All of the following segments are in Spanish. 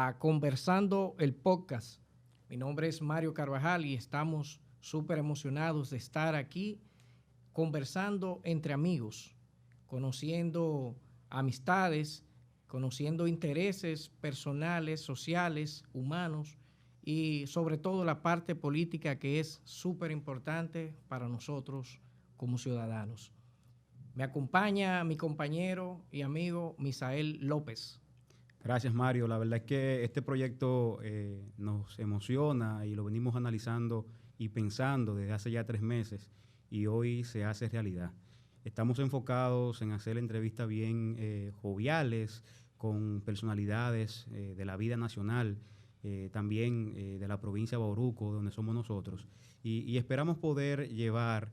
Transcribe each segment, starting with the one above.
a Conversando el Podcast. Mi nombre es Mario Carvajal y estamos súper emocionados de estar aquí conversando entre amigos, conociendo amistades, conociendo intereses personales, sociales, humanos y sobre todo la parte política que es súper importante para nosotros como ciudadanos. Me acompaña mi compañero y amigo Misael López. Gracias, Mario. La verdad es que este proyecto nos emociona y lo venimos analizando y pensando desde hace ya 3 meses y hoy se hace realidad. Estamos enfocados en hacer entrevistas bien joviales con personalidades de la vida nacional, también de la provincia de Bauruco, donde somos nosotros, y esperamos poder llevar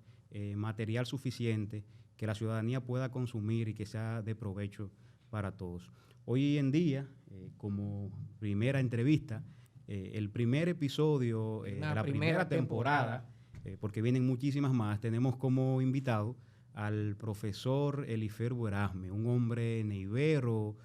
material suficiente que la ciudadanía pueda consumir y que sea de provecho para todos. Hoy en día, como primera entrevista, el primer episodio de la primera temporada, porque vienen muchísimas más, tenemos como invitado al profesor Eliferbo Erasme, un hombre neivero,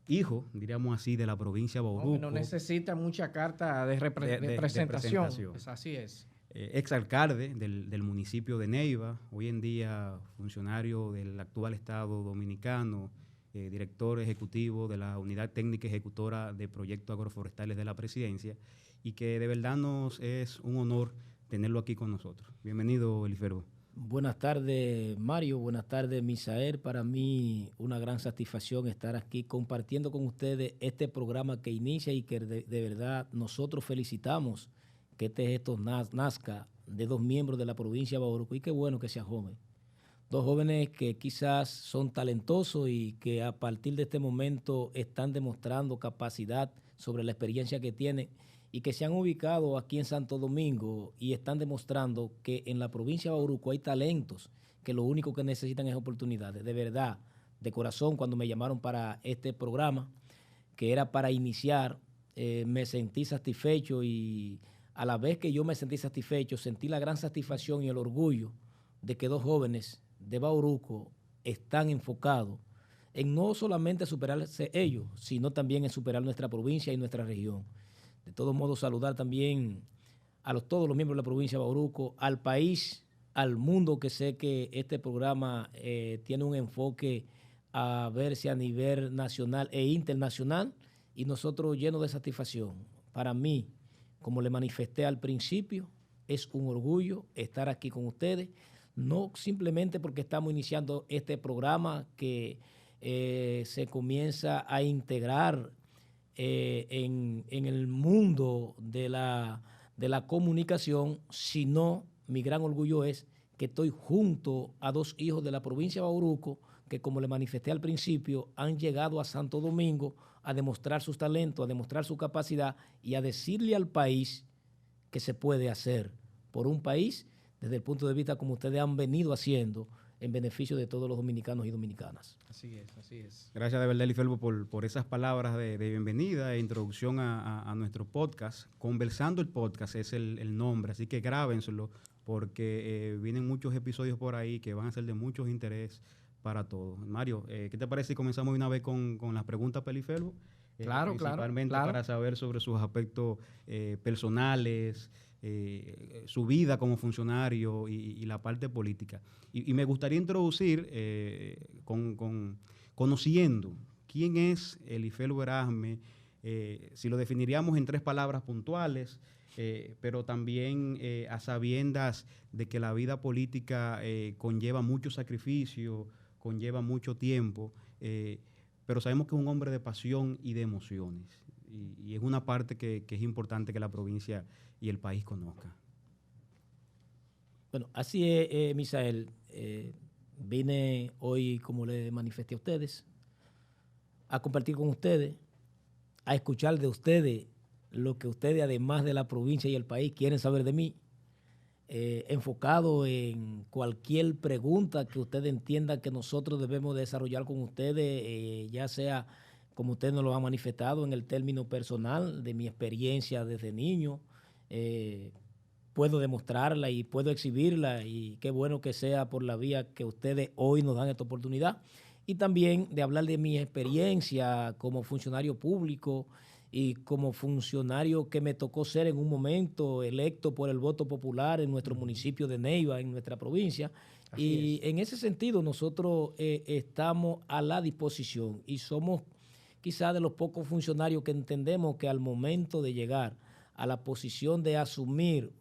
hijo, diríamos así, de la provincia de Bauruco. No necesita mucha carta de presentación. Así es. Exalcalde del municipio de Neiva, hoy en día funcionario del actual Estado Dominicano, director ejecutivo de la Unidad Técnica Ejecutora de Proyectos Agroforestales de la Presidencia, y que de verdad nos es un honor tenerlo aquí con nosotros. Bienvenido, Eliferbo. Buenas tardes, Mario. Buenas tardes, Misael. Para mí una gran satisfacción estar aquí compartiendo con ustedes este programa que inicia y que de verdad nosotros felicitamos que este gesto nazca de 2 miembros de la provincia de Bauruco, y qué bueno que sea joven. 2 jóvenes que quizás son talentosos y que a partir de este momento están demostrando capacidad sobre la experiencia que tienen y que se han ubicado aquí en Santo Domingo y están demostrando que en la provincia de Bauruco hay talentos que lo único que necesitan es oportunidades. De verdad, de corazón, cuando me llamaron para este programa, que era para iniciar, me sentí satisfecho, y a la vez que yo me sentí satisfecho, sentí la gran satisfacción y el orgullo de que 2 jóvenes de Bauruco están enfocados en no solamente superarse ellos, sino también en superar nuestra provincia y nuestra región. De todos modos, saludar también a todos los miembros de la provincia de Bauruco, al país, al mundo, que sé que este programa tiene un enfoque a verse a nivel nacional e internacional, y nosotros llenos de satisfacción. Para mí, como le manifesté al principio, es un orgullo estar aquí con ustedes, no simplemente porque estamos iniciando este programa que se comienza a integrar en el mundo de la comunicación, sino mi gran orgullo es que estoy junto a 2 hijos de la provincia de Bauruco que, como le manifesté al principio, han llegado a Santo Domingo a demostrar sus talentos, a demostrar su capacidad y a decirle al país que se puede hacer por un país desde el punto de vista como ustedes han venido haciendo en beneficio de todos los dominicanos y dominicanas. Así es, así es. Gracias de verdad, Eliferbo, por esas palabras de bienvenida e introducción a nuestro podcast. Conversando el Podcast es el nombre, así que grábenselo, porque vienen muchos episodios por ahí que van a ser de mucho interés para todos. Mario, ¿qué te parece si comenzamos una vez con las preguntas para Eliferbo? Claro, principalmente claro. Para saber sobre sus aspectos personales, su vida como funcionario y la parte política. Y me gustaría introducir conociendo quién es Eliferbo Erasme, si lo definiríamos en 3 palabras puntuales, pero también a sabiendas de que la vida política conlleva mucho sacrificio, conlleva mucho tiempo, pero sabemos que es un hombre de pasión y de emociones. Y es una parte que es importante que la provincia y el país conozcan. Bueno, así es, Misael. Vine hoy, como le manifesté a ustedes, a compartir con ustedes, a escuchar de ustedes lo que ustedes, además de la provincia y el país, quieren saber de mí, enfocado en cualquier pregunta que ustedes entiendan que nosotros debemos desarrollar con ustedes, ya sea como ustedes nos lo han manifestado en el término personal de mi experiencia desde niño. Puedo demostrarla y puedo exhibirla, y qué bueno que sea por la vía que ustedes hoy nos dan esta oportunidad, y también de hablar de mi experiencia como funcionario público y como funcionario que me tocó ser en un momento electo por el voto popular en nuestro municipio de Neiva, en nuestra provincia. Así es. En ese sentido nosotros estamos a la disposición y somos quizás de los pocos funcionarios que entendemos que al momento de llegar a la posición de asumir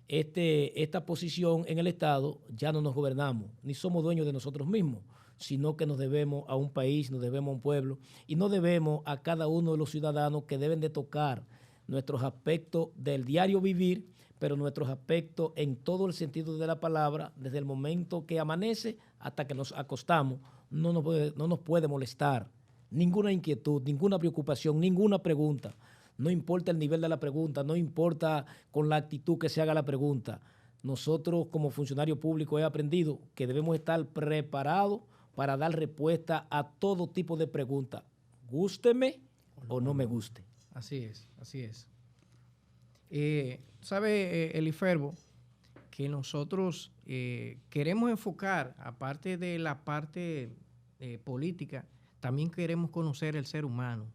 esta posición en el Estado, ya no nos gobernamos, ni somos dueños de nosotros mismos, sino que nos debemos a un país, nos debemos a un pueblo y nos debemos a cada uno de los ciudadanos que deben de tocar nuestros aspectos del diario vivir, pero nuestros aspectos en todo el sentido de la palabra, desde el momento que amanece hasta que nos acostamos, no nos puede molestar ninguna inquietud, ninguna preocupación, ninguna pregunta. No importa el nivel de la pregunta, no importa con la actitud que se haga la pregunta. Nosotros como funcionarios públicos he aprendido que debemos estar preparados para dar respuesta a todo tipo de preguntas, gústeme o no me guste. Así es, así es. ¿Sabe, Eliferbo, que nosotros queremos enfocar, aparte de la parte política, también queremos conocer el ser humano?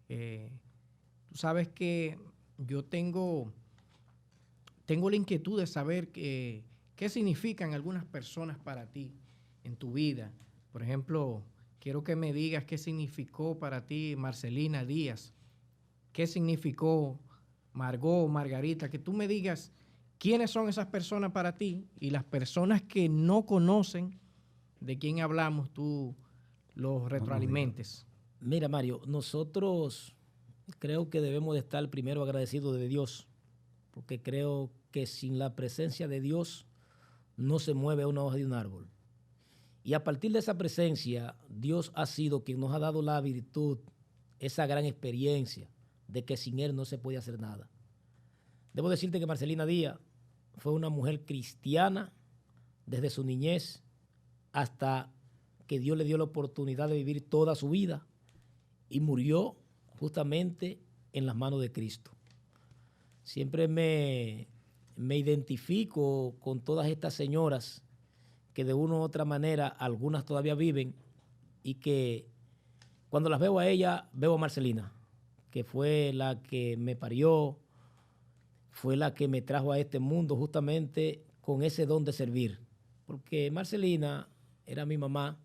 Tú sabes que yo tengo la inquietud de saber qué significan algunas personas para ti en tu vida. Por ejemplo, quiero que me digas qué significó para ti Marcelina Díaz, qué significó Margot, Margarita, que tú me digas quiénes son esas personas para ti y las personas que no conocen de quién hablamos, tú los retroalimentes. Mira, Mario, nosotros creo que debemos de estar primero agradecidos de Dios, porque creo que sin la presencia de Dios no se mueve una hoja de un árbol. Y a partir de esa presencia, Dios ha sido quien nos ha dado la virtud, esa gran experiencia de que sin Él no se puede hacer nada. Debo decirte que Marcelina Díaz fue una mujer cristiana desde su niñez hasta que Dios le dio la oportunidad de vivir toda su vida y murió justamente en las manos de Cristo. Siempre me identifico con todas estas señoras que de una u otra manera algunas todavía viven y que cuando las veo a ella, veo a Marcelina, que fue la que me parió, fue la que me trajo a este mundo justamente con ese don de servir. Porque Marcelina era mi mamá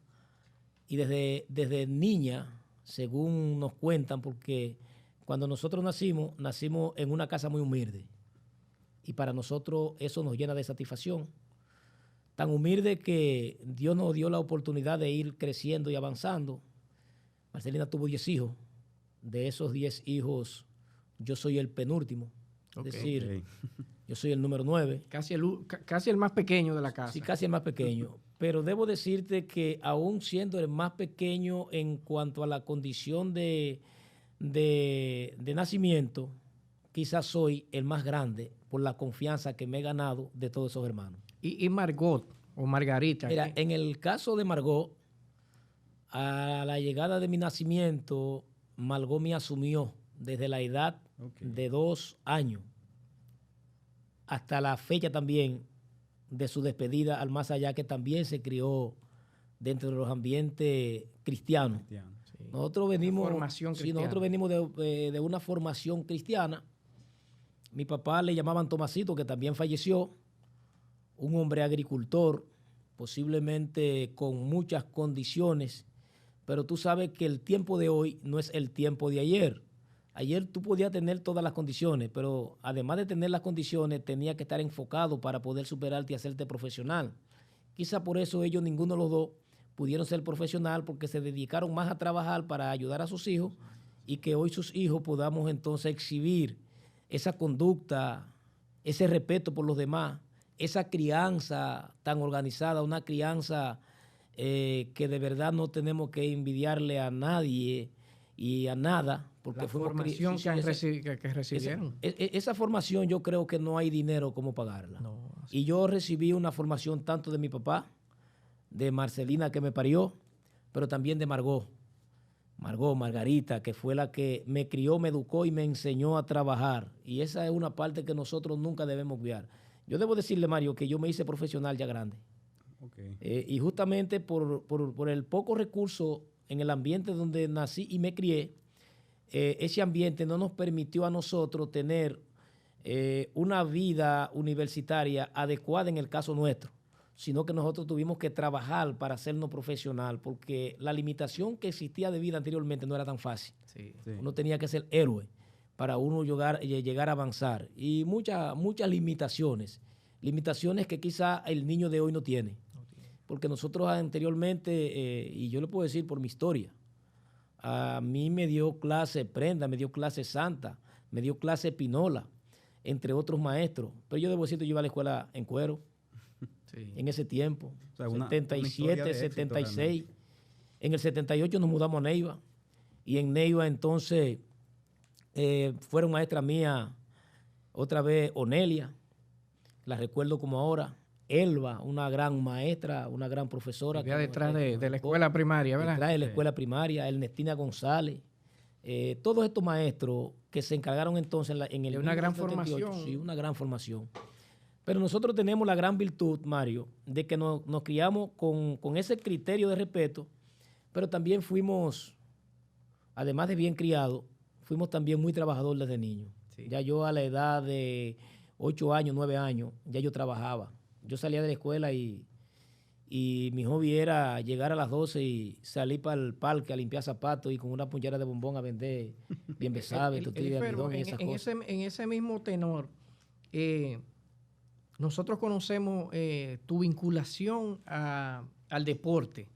y desde niña, según nos cuentan, porque cuando nosotros nacimos en una casa muy humilde y para nosotros eso nos llena de satisfacción. Tan humilde que Dios nos dio la oportunidad de ir creciendo y avanzando. Marcelina tuvo 10 hijos. De esos 10 hijos, yo soy el penúltimo. Es decir, yo soy el número 9. Casi el más pequeño de la casa. Sí, casi el más pequeño. Pero debo decirte que aún siendo el más pequeño en cuanto a la condición de nacimiento, quizás soy el más grande por la confianza que me he ganado de todos esos hermanos. Y Margot o Margarita. Mira, en el caso de Margot, a la llegada de mi nacimiento, Margot me asumió desde la edad de 2 años hasta la fecha también de su despedida al más allá, que también se crió dentro de los ambientes cristianos. Sí. Nosotros venimos de una formación cristiana. Mi papá le llamaban Tomasito, que también falleció, un hombre agricultor, posiblemente con muchas condiciones, pero tú sabes que el tiempo de hoy no es el tiempo de ayer. Ayer tú podías tener todas las condiciones, pero además de tener las condiciones, tenías que estar enfocado para poder superarte y hacerte profesional. Quizá por eso ellos, ninguno de los dos, pudieron ser profesional, porque se dedicaron más a trabajar para ayudar a sus hijos y que hoy sus hijos podamos entonces exhibir esa conducta, ese respeto por los demás, esa crianza tan organizada, una crianza que de verdad no tenemos que envidiarle a nadie y a nada. Porque la formación que recibieron. Esa formación yo creo que no hay dinero como pagarla. No, y yo recibí una formación tanto de mi papá, de Marcelina que me parió, pero también de Margot, Margarita, que fue la que me crió, me educó y me enseñó a trabajar. Y esa es una parte que nosotros nunca debemos obviar. Yo debo decirle, Mario, que yo me hice profesional ya grande. Y justamente por el poco recurso en el ambiente donde nací y me crié, ese ambiente no nos permitió a nosotros tener una vida universitaria adecuada en el caso nuestro, sino que nosotros tuvimos que trabajar para hacernos profesional, porque la limitación que existía de vida anteriormente no era tan fácil. Sí. Sí. Uno tenía que ser héroe para uno llegar a avanzar. Y muchas limitaciones que quizá el niño de hoy no tiene. Porque nosotros anteriormente, y yo le puedo decir por mi historia, a mí me dio clase Prenda, me dio clase Santa, me dio clase Pinola, entre otros maestros. Pero yo debo decir que yo iba a la escuela en cuero, Sí. en ese tiempo, O sea, una 77, historia de éxito 76. realmente. En el 78 nos mudamos a Neiva, y en Neiva entonces fueron maestras mías, otra vez Onelia, la recuerdo como ahora, Elba, una gran maestra, una gran profesora. Vivía detrás de la escuela primaria, ¿verdad? Detrás de la escuela primaria, Ernestina González. Todos estos maestros que se encargaron entonces en el De una gran 1978, formación. sí, una gran formación. Pero nosotros tenemos la gran virtud, Mario, de que nos criamos con ese criterio de respeto, pero también fuimos, además de bien criados, fuimos también muy trabajadores desde niños. Sí. Ya yo a la edad de 8 años, 9 años, ya yo trabajaba. Yo salía de la escuela y mi hobby era llegar a las 12 y salir para el parque a limpiar zapatos y con una puñera de bombón a vender bien besabe, tortilla de almidón y esas cosas. En ese mismo tenor, nosotros conocemos tu vinculación al deporte.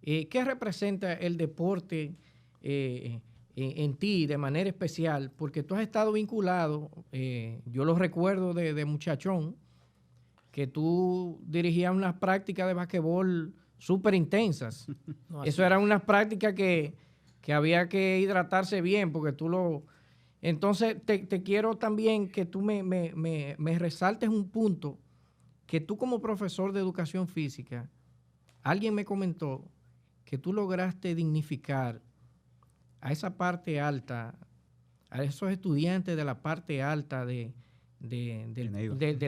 ¿Qué representa el deporte en ti de manera especial? Porque tú has estado vinculado, yo lo recuerdo de muchachón, que tú dirigías unas prácticas de basquetbol súper intensas. No, Eso eran unas prácticas que había que hidratarse bien, porque tú lo... Entonces, te quiero también que tú me resaltes un punto, que tú como profesor de educación física, alguien me comentó que tú lograste dignificar a esa parte alta, a esos estudiantes de la parte alta de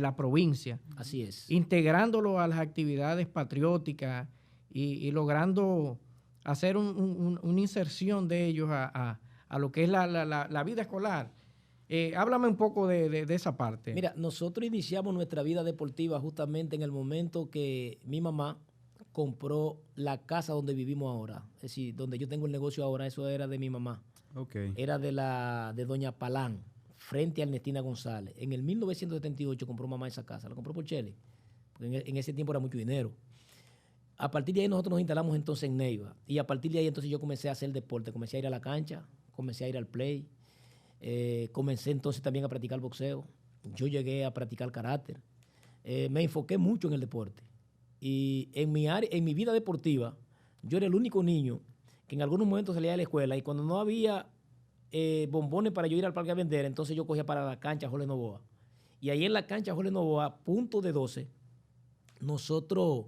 la provincia. Así es. Integrándolo a las actividades patrióticas y logrando hacer una inserción de ellos a lo que es la vida escolar. Háblame un poco de esa parte. Mira, nosotros iniciamos nuestra vida deportiva justamente en el momento que mi mamá compró la casa donde vivimos ahora. Es decir, donde yo tengo el negocio ahora, eso era de mi mamá. Okay. Era de doña Palán, frente a Ernestina González. En el 1978 compró mamá esa casa, la compró por Chele, porque en ese tiempo era mucho dinero. A partir de ahí nosotros nos instalamos entonces en Neiva, y a partir de ahí entonces yo comencé a hacer deporte, comencé a ir a la cancha, comencé a ir al play, comencé entonces también a practicar boxeo, yo llegué a practicar carácter, me enfoqué mucho en el deporte, y en mi vida deportiva, yo era el único niño que en algunos momentos salía de la escuela, y cuando no había bombones para yo ir al parque a vender, entonces yo cogía para la cancha Jorge Novoa. Y ahí en la cancha Jorge Novoa, punto de 12, nosotros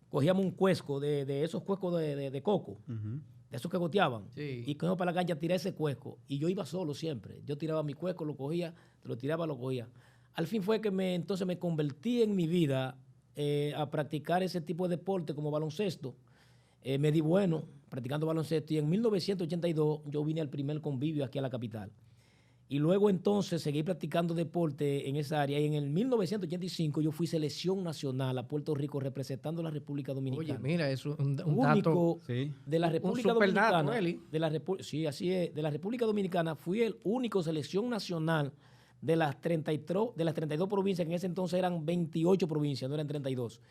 cogíamos un cuesco de esos cuescos de coco, de esos que goteaban, Sí. y cogíamos para la cancha a tirar ese cuesco. Y yo iba solo siempre. Yo tiraba mi cuesco, lo cogía, lo tiraba, lo cogía. Al fin fue que entonces me convertí en mi vida a practicar ese tipo de deporte como baloncesto. Me di bueno practicando baloncesto, y en 1982 yo vine al primer convivio aquí a la capital. Y luego entonces seguí practicando deporte en esa área, y en el 1985 yo fui selección nacional a Puerto Rico representando a la República Dominicana. Oye, mira, eso es un Único dato. Sí. de la República super dato, Dominicana. Eli. Sí, así es. De la República Dominicana fui el único selección nacional de las 32 provincias, que en ese entonces eran 28 provincias, no eran 32.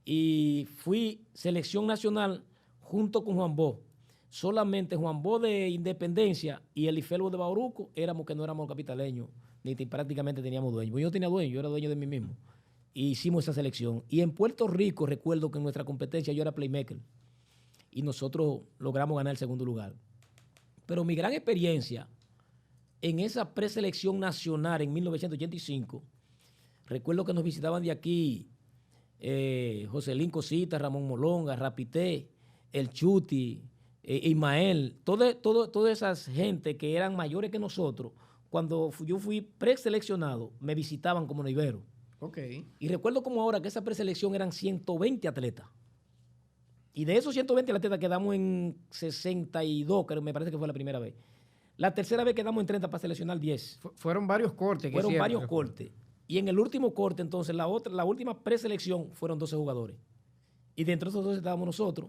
Y fui selección nacional junto con Juan Bo. Solamente Juan Bo de Independencia y Elifelbo de Bauruco éramos que no éramos capitaleños, ni prácticamente teníamos dueño. Yo no tenía dueño, yo era dueño de mí mismo. Y hicimos esa selección. Y en Puerto Rico recuerdo que en nuestra competencia yo era playmaker, y nosotros logramos ganar el segundo lugar. Pero mi gran experiencia en esa preselección nacional en 1985, recuerdo que nos visitaban de aquí Joselín Cosita, Ramón Molonga, Rapité, El Chuti, Ismael, toda esa gente que eran mayores que nosotros. Cuando yo fui preseleccionado, me visitaban como neivero. Okay. Y recuerdo como ahora que esa preselección eran 120 atletas. Y de esos 120 atletas quedamos en 62, que me parece que fue la primera vez. La tercera vez quedamos en 30 para seleccionar 10. Fueron varios cortes. Fueron varios cortes. Y en el último corte, entonces, la última preselección fueron 12 jugadores. Y dentro de esos 12 estábamos nosotros.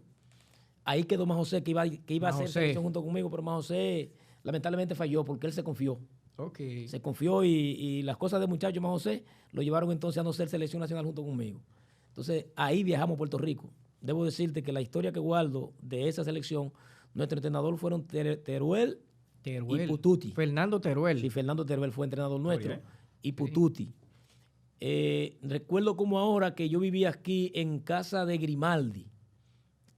Ahí quedó Más José, que iba a hacer selección junto conmigo, pero Más José lamentablemente falló porque él se confió. Okay. Se confió y las cosas de muchacho Más José lo llevaron entonces a no ser selección nacional junto conmigo. Entonces, ahí viajamos a Puerto Rico. Debo decirte que la historia que guardo de esa selección, nuestro entrenador fueron Teruel y Pututi. Fernando Teruel. Sí, Fernando Teruel fue entrenador nuestro. Y Pututi. Recuerdo como ahora que yo vivía aquí en casa de Grimaldi,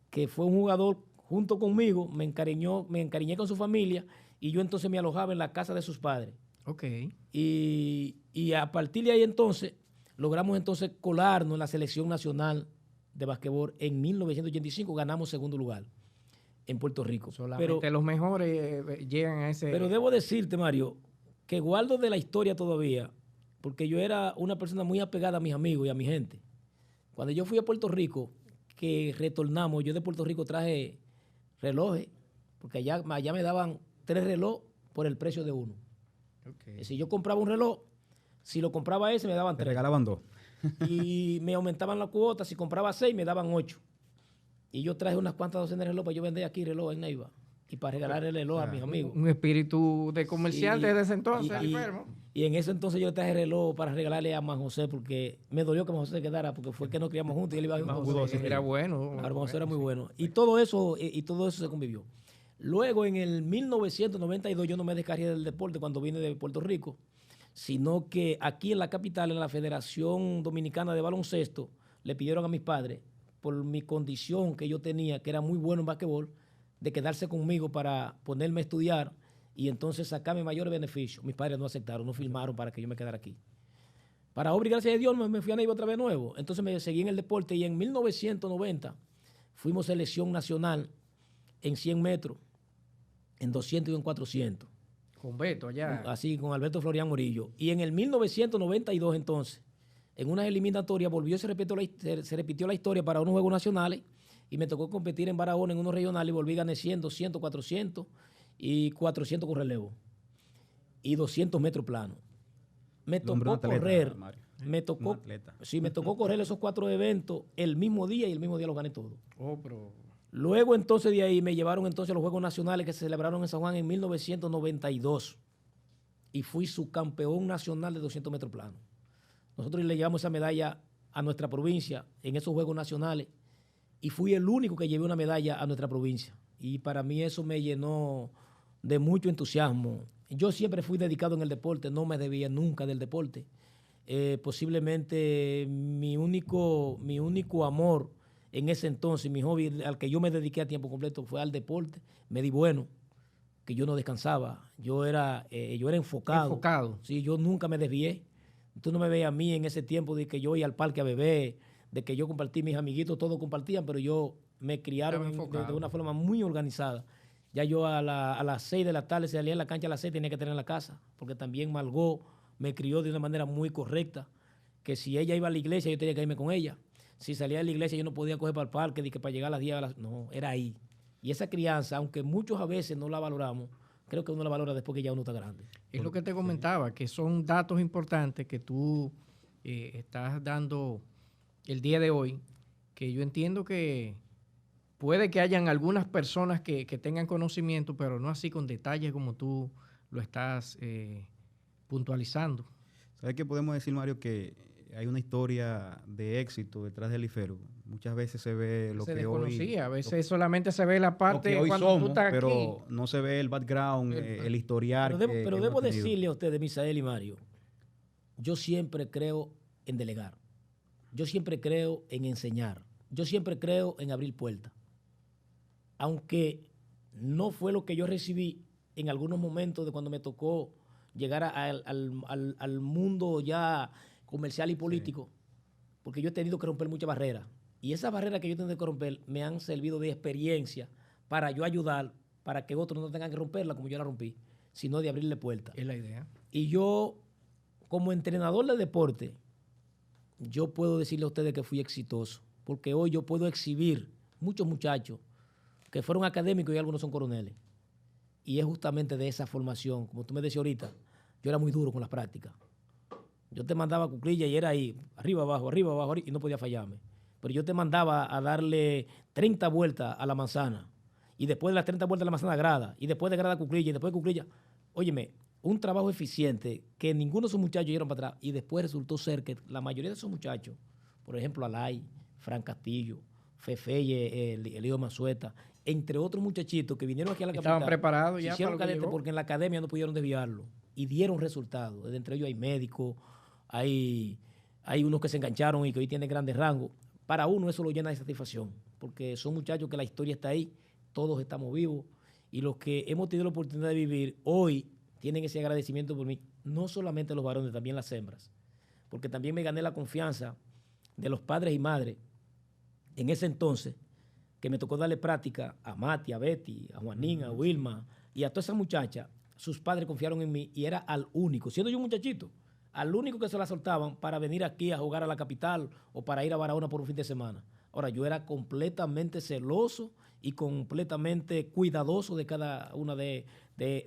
que fue un jugador junto conmigo, me encariñé con su familia y yo entonces me alojaba en la casa de sus padres. Okay. Y a partir de ahí entonces logramos entonces colarnos en la selección nacional de basquetbol. En 1985 ganamos segundo lugar en Puerto Rico. Solamente los mejores llegan a ese... Pero debo decirte, Mario, que guardo de la historia todavía, porque yo era una persona muy apegada a mis amigos y a mi gente. Cuando yo fui a Puerto Rico, que retornamos, yo de Puerto Rico traje relojes, porque allá me daban 3 relojes por el precio de uno. Okay. Si yo compraba un reloj, si lo compraba ese, me daban 3. Me regalaban 2. Y me aumentaban la cuota. Si compraba 6, me daban 8. Y yo traje unas cuantas docenas de reloj para yo vender aquí reloj en Neiva. Y para regalar el reloj a mis amigos. Un espíritu de comerciante desde ese entonces. Y en ese entonces yo traje reloj para regalarle a Más José, porque me dolió que Más José se quedara, porque fue que nos criamos juntos y él iba a ir. Más José era bueno. Más José era muy bueno. Y todo eso se convivió. Luego, en el 1992, yo no me descargué del deporte cuando vine de Puerto Rico, sino que aquí en la capital, en la Federación Dominicana de Baloncesto, le pidieron a mis padres, por mi condición que yo tenía, que era muy bueno en basquetbol, de quedarse conmigo para ponerme a estudiar y entonces sacarme mayores beneficios. Mis padres no aceptaron, no firmaron para que yo me quedara aquí. Para obra y gracias a Dios me fui a Neiva otra vez nuevo. Entonces me seguí en el deporte y en 1990 fuimos selección nacional en 100 metros, en 200 y en 400. Con Beto allá. Así, con Alberto Florian Murillo. Y en el 1992 entonces, en unas eliminatorias se repitió la historia para unos Juegos Nacionales y me tocó competir en Barahona en unos regionales y volví a ganar 100, 200, 400 y 400 con relevo y 200 metros plano. Me tocó correr. Me tocó correr esos 4 eventos el mismo día y el mismo día los gané todos. Luego entonces de ahí me llevaron entonces a los Juegos Nacionales que se celebraron en San Juan en 1992 y fui subcampeón nacional de 200 metros plano. Nosotros le llevamos esa medalla a nuestra provincia en esos Juegos Nacionales y fui el único que llevé una medalla a nuestra provincia. Y para mí eso me llenó de mucho entusiasmo. Yo siempre fui dedicado en el deporte, no me debía nunca del deporte. Posiblemente mi único amor en ese entonces, mi hobby al que yo me dediqué a tiempo completo fue al deporte. Me di bueno, que yo no descansaba. Yo era enfocado. Sí, yo nunca me desvié. Tú no me veías a mí en ese tiempo de que yo iba al parque a beber, de que yo compartí, mis amiguitos todos compartían, pero yo me criaron de una forma muy organizada. Ya yo a las 6 de la tarde, salía en la cancha a las 6, tenía que tener en la casa, porque también Margot me crió de una manera muy correcta, que si ella iba a la iglesia, yo tenía que irme con ella. Si salía de la iglesia, yo no podía coger para el parque, de que para llegar a las 10, no, era ahí. Y esa crianza, aunque muchos a veces no la valoramos, creo que uno la valora después que ya uno está grande. Es lo que te comentaba, que son datos importantes que tú estás dando el día de hoy, que yo entiendo que puede que hayan algunas personas que tengan conocimiento, pero no así con detalles como tú lo estás puntualizando. ¿Sabes qué podemos decir, Mario? Que hay una historia de éxito detrás del IFERU. Muchas veces se ve lo que hoy... A veces solamente se ve la parte hoy cuando somos, tú estás pero aquí. No se ve el background, el historial. Pero debo decirle a ustedes, Misael y Mario, yo siempre creo en delegar. Yo siempre creo en enseñar. Yo siempre creo en abrir puertas. Aunque no fue lo que yo recibí en algunos momentos de cuando me tocó llegar al mundo ya comercial y político, porque yo he tenido que romper muchas barreras. Y esas barreras que yo he tenido que romper me han servido de experiencia para yo ayudar, para que otros no tengan que romperla como yo la rompí, sino de abrirle puertas. Es la idea. Y yo, como entrenador de deporte, yo puedo decirle a ustedes que fui exitoso, porque hoy yo puedo exhibir muchos muchachos que fueron académicos y algunos son coroneles. y es justamente de esa formación. Como tú me decías ahorita, yo era muy duro con las prácticas. Yo te mandaba a cuclilla y era ahí, arriba, abajo, y no podía fallarme. Pero yo te mandaba a darle 30 vueltas a la manzana, y después de las 30 vueltas a la manzana grada, y después de grada cuclilla, y después de cuclilla. Óyeme, un trabajo eficiente que ninguno de esos muchachos llegaron para atrás, y después resultó ser que la mayoría de esos muchachos, por ejemplo, Alay, Fran Castillo, Fefeye, Elío Manzueta, entre otros muchachitos que vinieron aquí a la capital. Estaban preparados ya hicieron para lo que llegó. porque en la academia no pudieron desviarlo y dieron resultados. Entre ellos hay médicos, hay unos que se engancharon y que hoy tienen grandes rangos. Para uno eso lo llena de satisfacción, porque son muchachos que la historia está ahí, todos estamos vivos, y los que hemos tenido la oportunidad de vivir hoy tienen ese agradecimiento por mí, no solamente los varones, también las hembras, porque también me gané la confianza de los padres y madres en ese entonces, que me tocó darle práctica a Mati, a Betty, a Juanín, a Wilma y a todas esas muchachas. Sus padres confiaron en mí y era al único, siendo yo un muchachito, al único que se la soltaban para venir aquí a jugar a la capital o para ir a Barahona por un fin de semana. Ahora, yo era completamente celoso y completamente cuidadoso de cada una de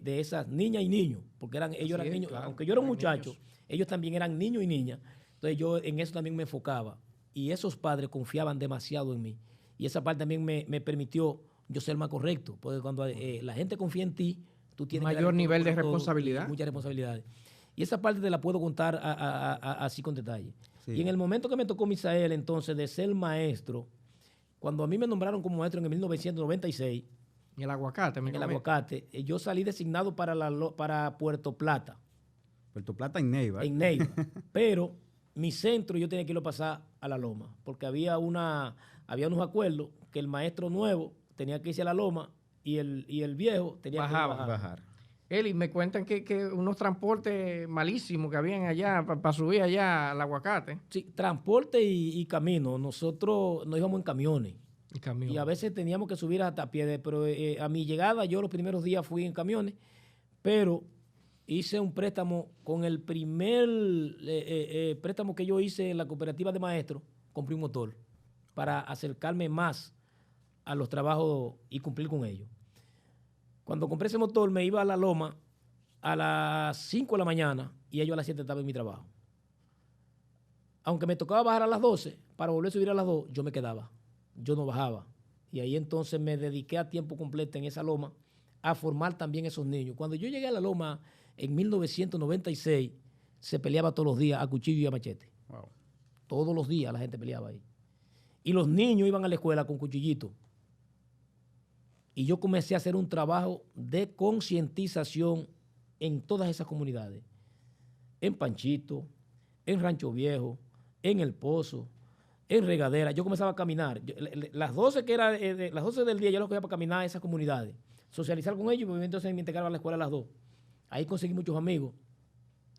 esas niñas y niños, porque ellos eran niños, claro, aunque yo era un muchacho, ellos también eran niños y niñas. Entonces yo en eso también me enfocaba y esos padres confiaban demasiado en mí. Y esa parte también me permitió yo ser más correcto, porque cuando la gente confía en ti, tú tienes mayor nivel de responsabilidad. Muchas responsabilidades. Y esa parte te la puedo contar así con detalle. Sí. Y en el momento que me tocó Misael, entonces, de ser maestro, cuando a mí me nombraron como maestro en el 1996. En el Aguacate, En el Aguacate, yo salí designado para Puerto Plata. Puerto Plata en Neiva. En Neiva. Pero mi centro yo tenía que irlo a pasar a La Loma, porque había unos acuerdos que el maestro nuevo tenía que irse a La Loma y el viejo tenía que bajar. Eli, me cuentan que unos transportes malísimos que habían allá para subir allá al Aguacate. Sí, transporte y camino. Nosotros nos íbamos en camiones. Y a veces teníamos que subir hasta a pie. Pero a mi llegada, yo los primeros días fui en camiones, pero hice un préstamo con el primer préstamo que yo hice en la cooperativa de maestros. Compré un motor para acercarme más a los trabajos y cumplir con ellos. Cuando compré ese motor me iba a La Loma a las 5 de la mañana y ellos a las 7 estaban en mi trabajo. Aunque me tocaba bajar a las 12 para volver a subir a las 2, yo me quedaba. Yo no bajaba. Y ahí entonces me dediqué a tiempo completo en esa loma a formar también esos niños. Cuando yo llegué a La Loma en 1996, se peleaba todos los días a cuchillo y a machete. Wow. Todos los días la gente peleaba ahí. Y los niños iban a la escuela con cuchillitos. Y yo comencé a hacer un trabajo de concientización en todas esas comunidades. En Panchito, en Rancho Viejo, en El Pozo, en Regadera. Yo comenzaba a caminar. Las 12 las 12 del día yo los cogía para caminar a esas comunidades. Socializar con ellos y entonces me integraba a la escuela a las 2. Ahí conseguí muchos amigos.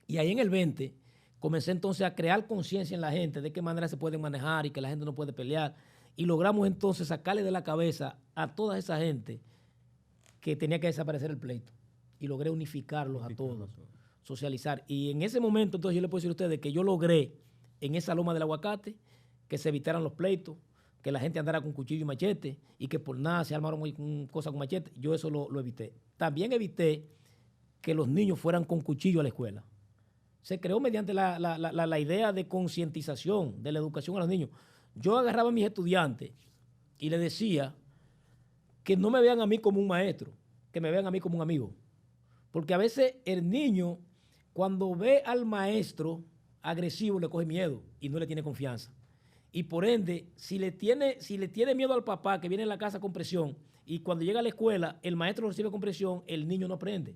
Y ahí en el 20 comencé entonces a crear conciencia en la gente de qué manera se puede manejar y que la gente no puede pelear. Y logramos entonces sacarle de la cabeza a toda esa gente que tenía que desaparecer el pleito. Y logré unificarlos a todos, socializar. Y en ese momento entonces yo le puedo decir a ustedes que yo logré en esa loma del Aguacate que se evitaran los pleitos, que la gente andara con cuchillo y machete y que por nada se armaron cosas con machete. Yo eso lo evité. También evité que los niños fueran con cuchillo a la escuela. Se creó mediante la idea de concientización de la educación a los niños. Yo agarraba a mis estudiantes y les decía que no me vean a mí como un maestro, que me vean a mí como un amigo. Porque a veces el niño, cuando ve al maestro agresivo, le coge miedo y no le tiene confianza. Y por ende, si le tiene miedo al papá que viene a la casa con presión y cuando llega a la escuela el maestro lo recibe con presión, el niño no aprende.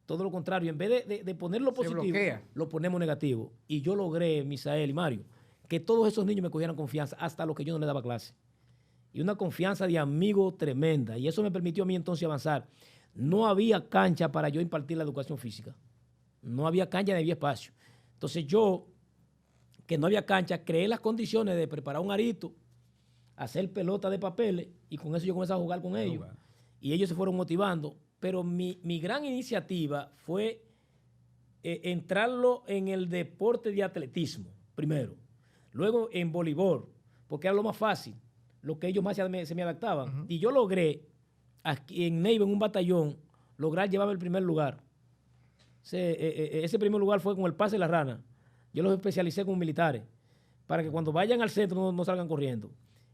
Todo lo contrario, en vez de ponerlo positivo, lo ponemos negativo. Y yo logré, Misael y Mario, que todos esos niños me cogieran confianza, hasta los que yo no les daba clase. Y una confianza de amigo tremenda. Y eso me permitió a mí entonces avanzar. No había cancha para yo impartir la educación física. No había cancha ni había espacio. Entonces yo, que no había cancha, creé las condiciones de preparar un arito, hacer pelota de papeles, y con eso yo comencé a jugar con ellos. Y ellos se fueron motivando. Pero mi gran iniciativa fue entrarlo en el deporte de atletismo, primero. Luego en voleibol, porque era lo más fácil, lo que ellos más se me adaptaban. Y yo logré, aquí en Neiva, en un batallón, lograr llevarme el primer lugar. Ese primer lugar fue con el pase y la rana. Yo los especialicé con militares para que cuando vayan al centro no salgan corriendo.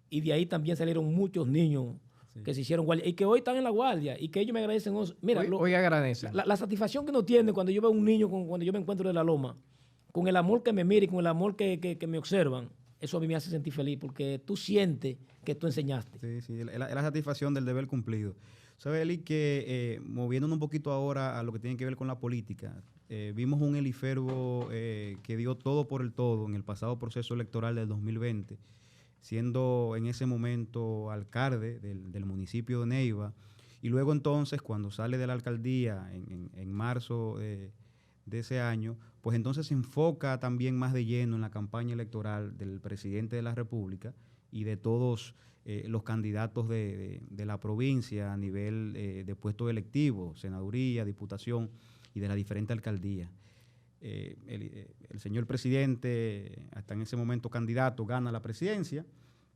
Y de ahí también salieron muchos niños que se hicieron guardia y que hoy están en la guardia y que ellos me agradecen. Mira, hoy agradecen. La satisfacción que uno tiene cuando yo veo a un niño, cuando yo me encuentro de la loma, con el amor que me mira y con el amor que me observan, eso a mí me hace sentir feliz porque tú sientes que tú enseñaste. Sí, es la satisfacción del deber cumplido. ¿Sabe, Eli, que moviéndonos un poquito ahora a lo que tiene que ver con la política, vimos un Eliferbo que dio todo por el todo en el pasado proceso electoral del 2020, siendo en ese momento alcalde del municipio de Neiva, y luego entonces cuando sale de la alcaldía en marzo de ese año, pues entonces se enfoca también más de lleno en la campaña electoral del presidente de la República y de todos los candidatos de la provincia a nivel de puestos electivos, senaduría, diputación y de las diferentes alcaldías. El señor presidente, hasta en ese momento candidato, gana la presidencia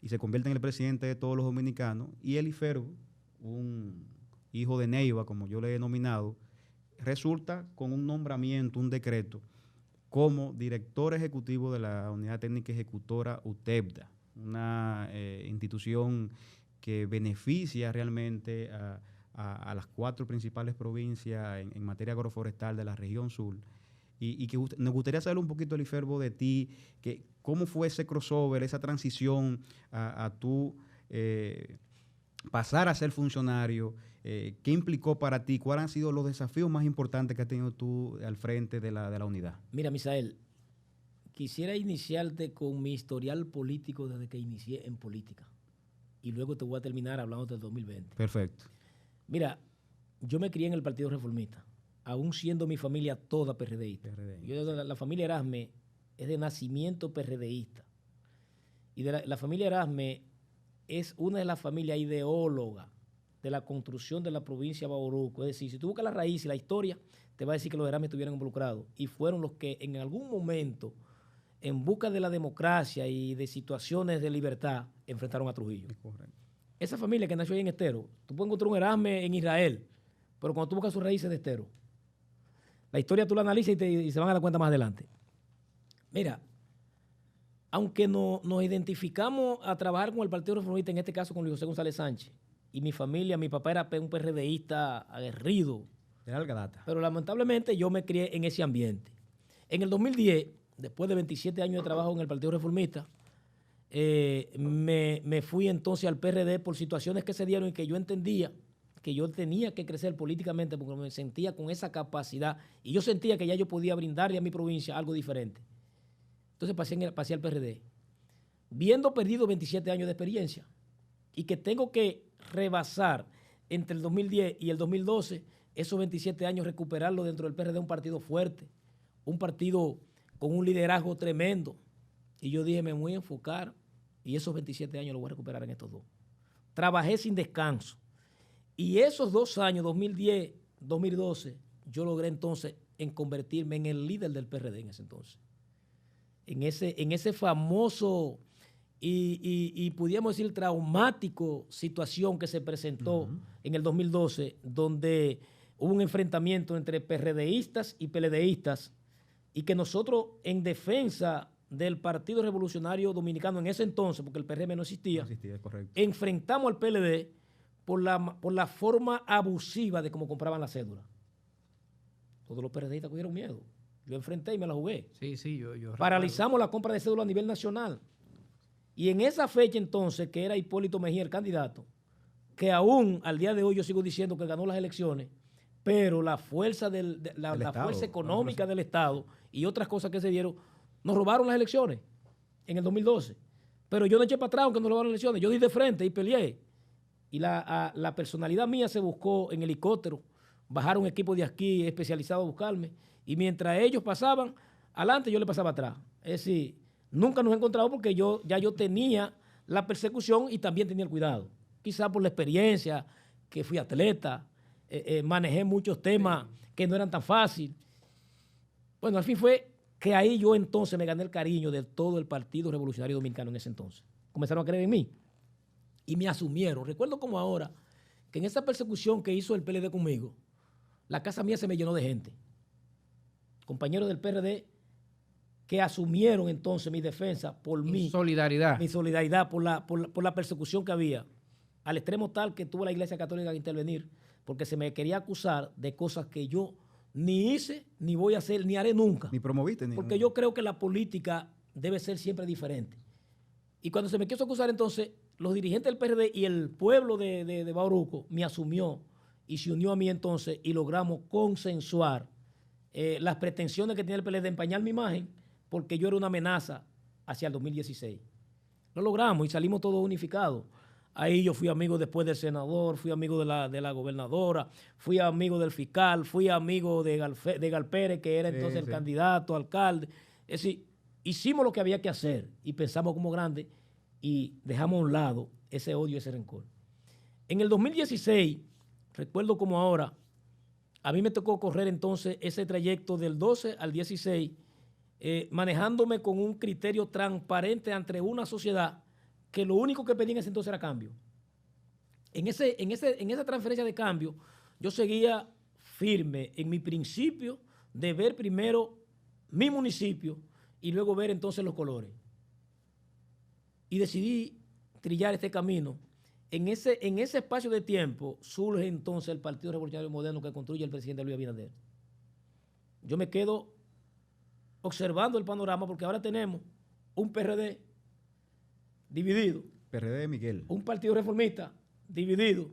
y se convierte en el presidente de todos los dominicanos, y Eliferbo, un hijo de Neiva, como yo le he denominado, resulta con un nombramiento, un decreto, como director ejecutivo de la Unidad Técnica Ejecutora UTEBDA, una institución que beneficia realmente a las 4 principales provincias en materia agroforestal de la región sur. Y que nos gustaría saber un poquito, Eliferbo, de ti, que cómo fue ese crossover, esa transición a tú pasar a ser funcionario, qué implicó para ti, cuáles han sido los desafíos más importantes que has tenido tú al frente de la unidad. Mira, Misael, quisiera iniciarte con mi historial político desde que inicié en política. Y luego te voy a terminar hablando del 2020. Perfecto. Mira, yo me crié en el Partido Reformista, aún siendo mi familia toda PRDista. La familia Erasme es de nacimiento PRDista. Y la familia Erasme es una de las familias ideólogas de la construcción de la provincia de Bauruco. Es decir, si tú buscas la raíz y la historia, te va a decir que los Erasme estuvieron involucrados y fueron los que en algún momento, en busca de la democracia y de situaciones de libertad, enfrentaron a Trujillo. Esa familia que nació ahí en Estero, tú puedes encontrar un Erasme en Israel, pero cuando tú buscas sus raíces de Estero, la historia tú la analizas y se van a dar cuenta más adelante. Mira, aunque nos identificamos a trabajar con el Partido Reformista, en este caso con Luis José González Sánchez, y mi familia, mi papá era un PRDista aguerrido, de larga data, pero lamentablemente yo me crié en ese ambiente. En el 2010, después de 27 años de trabajo en el Partido Reformista, me fui entonces al PRD por situaciones que se dieron y que yo entendía que yo tenía que crecer políticamente porque me sentía con esa capacidad y yo sentía que ya yo podía brindarle a mi provincia algo diferente. Entonces pasé al PRD, viendo perdido 27 años de experiencia y que tengo que rebasar entre el 2010 y el 2012 esos 27 años, recuperarlo dentro del PRD, un partido fuerte, un partido con un liderazgo tremendo. Y yo dije, me voy a enfocar y esos 27 años los voy a recuperar en estos 2. Trabajé sin descanso. Y esos 2 años, 2010, 2012, yo logré entonces en convertirme en el líder del PRD en ese entonces. En ese famoso y pudiéramos decir traumático situación que se presentó en el 2012, donde hubo un enfrentamiento entre PRDistas y PLDistas, y que nosotros en defensa del Partido Revolucionario Dominicano en ese entonces, porque el PRM no existía, correcto, enfrentamos al PLD por la forma abusiva de cómo compraban la cédula. Todos los PRDistas cogieron miedo. Yo enfrenté y me la jugué. Sí, yo paralizamos la compra de cédula a nivel nacional. Y en esa fecha entonces, que era Hipólito Mejía el candidato, que aún al día de hoy yo sigo diciendo que ganó las elecciones, pero la fuerza, la fuerza económica del Estado y otras cosas que se dieron, nos robaron las elecciones en el 2012. Pero yo no eché para atrás aunque nos robaron las elecciones. Yo di de frente y peleé. Y la personalidad mía se buscó en helicóptero. Bajaron equipos de aquí especializados a buscarme. Y mientras ellos pasaban adelante, yo le pasaba atrás. Es decir, nunca nos encontramos porque yo tenía la persecución y también tenía el cuidado. Quizás por la experiencia, que fui atleta, manejé muchos temas que no eran tan fáciles. Bueno, al fin fue que ahí yo entonces me gané el cariño de todo el Partido Revolucionario Dominicano en ese entonces. Comenzaron a creer en mí y me asumieron. Recuerdo como ahora que en esa persecución que hizo el PLD conmigo, la casa mía se me llenó de gente. Compañeros del PRD que asumieron entonces mi defensa por mí. Solidaridad. Mi solidaridad por la persecución que había. Al extremo tal que tuvo la Iglesia Católica que intervenir, porque se me quería acusar de cosas que yo ni hice, ni voy a hacer, ni haré nunca. Ni promoviste. Porque yo creo que la política debe ser siempre diferente. Y cuando se me quiso acusar entonces, los dirigentes del PRD y el pueblo de Bauruco me asumió y se unió a mí entonces y logramos consensuar las pretensiones que tenía el PLD de empañar mi imagen porque yo era una amenaza hacia el 2016. Lo logramos y salimos todos unificados. Ahí yo fui amigo después del senador, fui amigo de la gobernadora, fui amigo del fiscal, fui amigo de Galpérez, que era entonces el candidato a alcalde. Es decir, hicimos lo que había que hacer y pensamos como grande y dejamos a un lado ese odio, ese rencor. En el 2016, recuerdo como ahora, a mí me tocó correr entonces ese trayecto del 12 al 16, manejándome con un criterio transparente ante una sociedad que lo único que pedía en ese entonces era cambio. En esa transferencia de cambio, yo seguía firme en mi principio de ver primero mi municipio y luego ver entonces los colores. Y decidí trillar este camino. En ese espacio de tiempo surge entonces el Partido Revolucionario Moderno que construye el presidente Luis Abinader. Yo me quedo observando el panorama porque ahora tenemos un PRD dividido. PRD de Miguel. Un partido reformista dividido.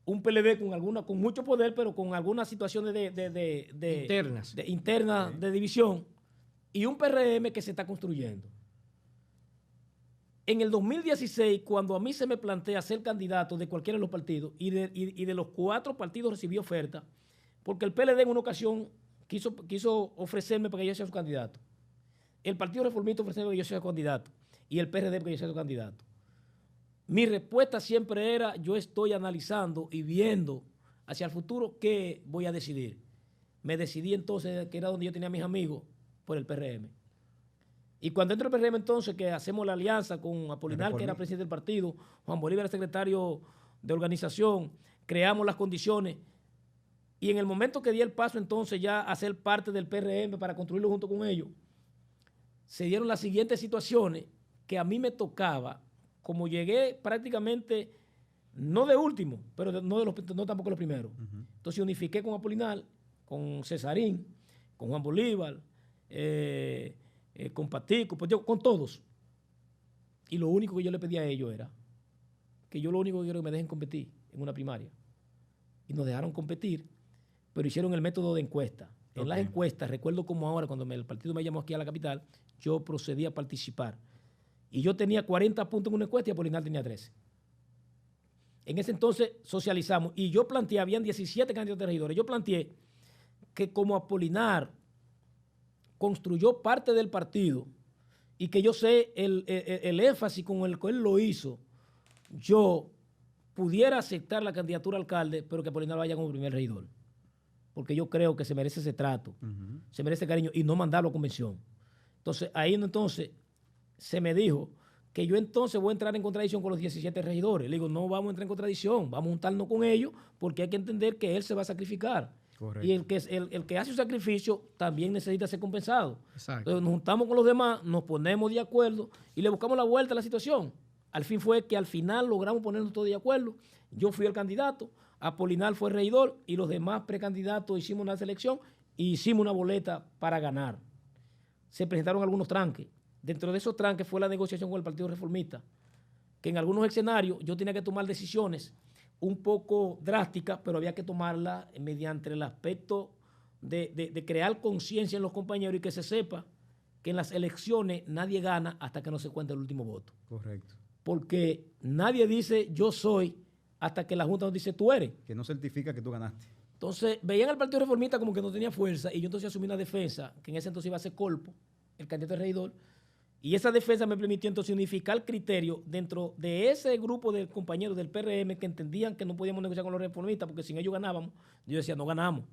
Un PLD con mucho poder, pero con algunas situaciones internas de división. Y un PRM que se está construyendo. En el 2016, cuando a mí se me plantea ser candidato de cualquiera de los partidos, y de los 4 partidos recibí oferta, porque el PLD en una ocasión quiso ofrecerme para que yo sea su candidato. El Partido Reformista ofrecerme para que yo sea su candidato. Y el PRD para que yo sea su candidato. Mi respuesta siempre era, yo estoy analizando y viendo hacia el futuro qué voy a decidir. Me decidí entonces, que era donde yo tenía a mis amigos, por el PRM. Y cuando entro al PRM entonces, que hacemos la alianza con Apolinar, que era presidente del partido, Juan Bolívar era secretario de organización, creamos las condiciones. Y en el momento que di el paso entonces ya a ser parte del PRM para construirlo junto con ellos, se dieron las siguientes situaciones que a mí me tocaba, como llegué prácticamente, no de último, pero no tampoco los primeros. Entonces unifiqué con Apolinar, con Cesarín, con Juan Bolívar, con Patico, con todos. Y lo único que yo le pedí a ellos era que yo lo único que quiero es que me dejen competir en una primaria. Y nos dejaron competir, pero hicieron el método de encuesta. En las encuestas, recuerdo como ahora, cuando el partido me llamó aquí a la capital, yo procedí a participar. Y yo tenía 40 puntos en una encuesta y Apolinar tenía 13. En ese entonces socializamos. Y yo planteé, habían 17 candidatos de regidores. Yo planteé que como Apolinar construyó parte del partido y que yo sé el énfasis con el que él lo hizo, yo pudiera aceptar la candidatura a alcalde, pero que Apolinar vaya como primer regidor. Porque yo creo que se merece ese trato, se merece cariño y no mandarlo a convención. Entonces, ahí entonces se me dijo que yo entonces voy a entrar en contradicción con los 17 regidores. Le digo, no vamos a entrar en contradicción, vamos a juntarnos con ellos porque hay que entender que él se va a sacrificar. Correcto. Y el que hace un sacrificio también necesita ser compensado. Exacto. Entonces nos juntamos con los demás, nos ponemos de acuerdo y le buscamos la vuelta a la situación. Al fin fue que al final logramos ponernos todos de acuerdo. Yo fui el candidato, Apolinar fue el regidor y los demás precandidatos hicimos una selección y hicimos una boleta para ganar. Se presentaron algunos tranques. Dentro de esos tranques fue la negociación con el Partido Reformista, que en algunos escenarios yo tenía que tomar decisiones un poco drásticas, pero había que tomarlas mediante el aspecto de crear conciencia en los compañeros y que se sepa que en las elecciones nadie gana hasta que no se cuente el último voto. Correcto. Porque nadie dice yo soy hasta que la Junta nos dice tú eres. Que no certifica que tú ganaste. Entonces veían al Partido Reformista como que no tenía fuerza y yo entonces asumí una defensa, que en ese entonces iba a ser Colpo, el candidato de regidor, y esa defensa me permitió entonces unificar criterio dentro de ese grupo de compañeros del PRM que entendían que no podíamos negociar con los reformistas porque sin ellos ganábamos. Yo decía, no ganamos.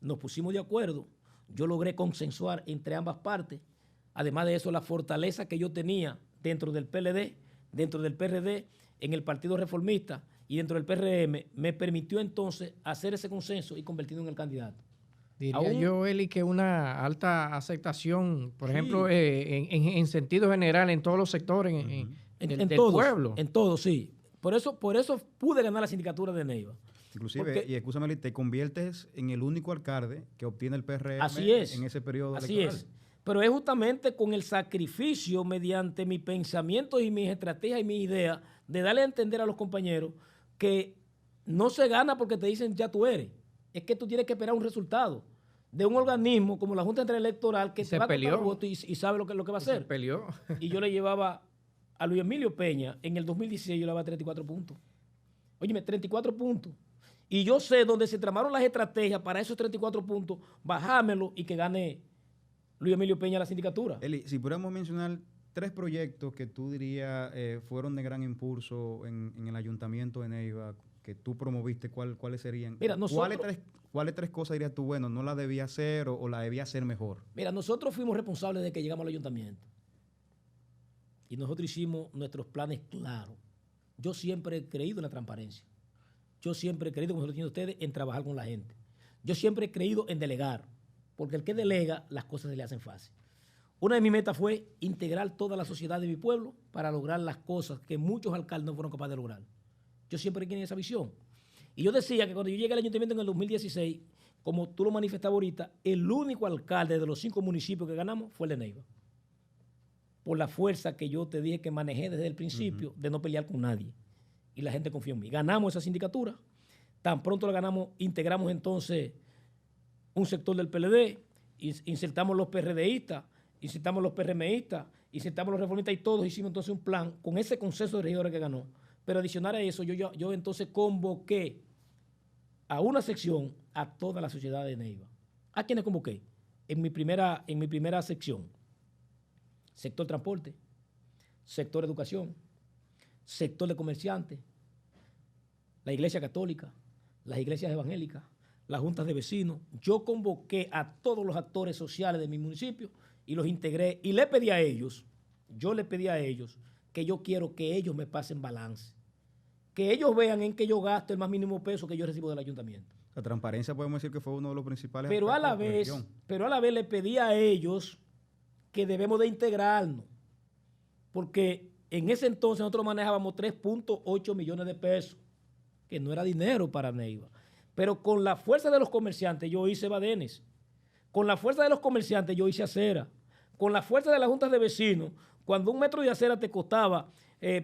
Nos pusimos de acuerdo. Yo logré consensuar entre ambas partes. Además de eso, la fortaleza que yo tenía dentro del PLD, dentro del PRD, en el Partido Reformista y dentro del PRM, me permitió entonces hacer ese consenso y convertirlo en el candidato. Diría yo, Eli, que una alta aceptación, por ejemplo, en sentido general, en todos los sectores del todos, pueblo. En todos, sí. Por eso pude ganar la sindicatura de Neiva. Inclusive, y escúchame, te conviertes en el único alcalde que obtiene el PRM en ese periodo electoral. Así es. Pero es justamente con el sacrificio mediante mis pensamientos y mis estrategias y mis ideas de darle a entender a los compañeros que no se gana porque te dicen ya tú eres. Es que tú tienes que esperar un resultado de un organismo como la Junta Central Electoral que se va a contar los votos y sabe lo que va a hacer. Se peleó. Y yo le llevaba a Luis Emilio Peña en el 2016, yo le daba 34 puntos. Óyeme, 34 puntos. Y yo sé dónde se tramaron las estrategias para esos 34 puntos, bajármelo y que gane Luis Emilio Peña la sindicatura. Eli, si pudiéramos mencionar 3 proyectos que tú dirías fueron de gran impulso en el ayuntamiento de Neiva, que tú promoviste, ¿cuáles serían? Mira, ¿Cuáles 3 cosas dirías tú, bueno, no la debía hacer o la debía hacer mejor? Mira, nosotros fuimos responsables de que llegamos al ayuntamiento. Y nosotros hicimos nuestros planes claros. Yo siempre he creído en la transparencia. Yo siempre he creído, como se lo tienen ustedes, en trabajar con la gente. Yo siempre he creído en delegar, porque el que delega, las cosas se le hacen fácil. Una de mis metas fue integrar toda la sociedad de mi pueblo para lograr las cosas que muchos alcaldes no fueron capaces de lograr. Yo siempre tenía esa visión. Y yo decía que cuando yo llegué al ayuntamiento en el 2016, como tú lo manifestabas ahorita, el único alcalde de los 5 municipios que ganamos fue el de Neiva. Por la fuerza que yo te dije que manejé desde el principio de no pelear con nadie. Y la gente confió en mí. Ganamos esa sindicatura. Tan pronto la ganamos, integramos entonces un sector del PLD, insertamos los PRDistas, insertamos los PRMistas, insertamos los reformistas y todos hicimos entonces un plan con ese consenso de regidores que ganó. Pero adicional a eso, yo entonces convoqué a una sección a toda la sociedad de Neiva. ¿A quiénes convoqué? En mi primera sección. Sector transporte, sector educación, sector de comerciantes, la iglesia católica, las iglesias evangélicas, las juntas de vecinos. Yo convoqué a todos los actores sociales de mi municipio y los integré y le pedí a ellos que yo quiero que ellos me pasen balance, que ellos vean en que yo gasto el más mínimo peso que yo recibo del ayuntamiento. La transparencia podemos decir que fue uno de los principales. Pero a la vez le pedí a ellos que debemos de integrarnos, porque en ese entonces nosotros manejábamos 3.8 millones de pesos, que no era dinero para Neiva. Pero con la fuerza de los comerciantes yo hice badenes, con la fuerza de los comerciantes yo hice acera, con la fuerza de las juntas de vecinos, cuando un metro de acera te costaba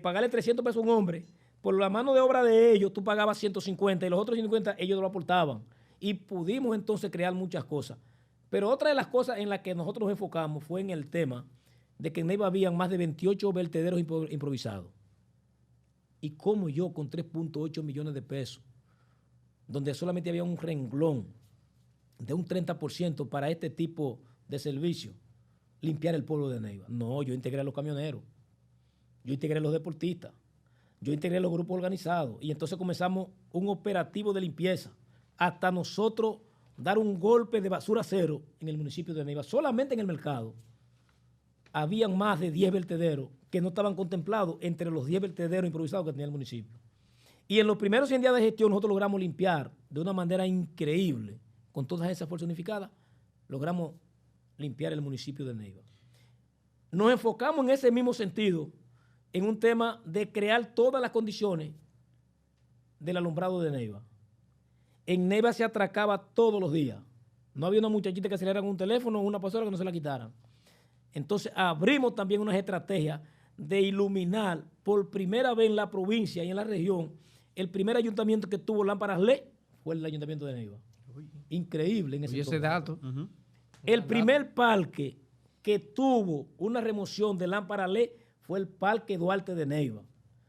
pagarle 300 pesos a un hombre, por la mano de obra de ellos tú pagabas 150 y los otros 50 ellos lo aportaban. Y pudimos entonces crear muchas cosas. Pero otra de las cosas en las que nosotros nos enfocamos fue en el tema de que en Neiva habían más de 28 vertederos improvisados. Y como yo con 3.8 millones de pesos, donde solamente había un renglón de un 30% para este tipo de servicio, limpiar el pueblo de Neiva. No, yo integré a los camioneros, yo integré a los deportistas, yo integré a los grupos organizados y entonces comenzamos un operativo de limpieza hasta nosotros dar un golpe de basura cero en el municipio de Neiva. Solamente en el mercado habían más de 10 vertederos que no estaban contemplados entre los 10 vertederos improvisados que tenía el municipio. Y en los primeros 100 días de gestión nosotros logramos limpiar de una manera increíble, con todas esas fuerzas unificadas, logramos limpiar el municipio de Neiva. Nos enfocamos en ese mismo sentido, en un tema de crear todas las condiciones del alumbrado de Neiva. En Neiva se atracaba todos los días. No había una muchachita que se le diera un teléfono o una pastora que no se la quitaran. Entonces abrimos también unas estrategias de iluminar por primera vez en la provincia y en la región. El primer ayuntamiento que tuvo lámparas LED fue el ayuntamiento de Neiva. Increíble en ese dato. El primer parque que tuvo una remoción de lámparas LED fue el Parque Duarte de Neiva.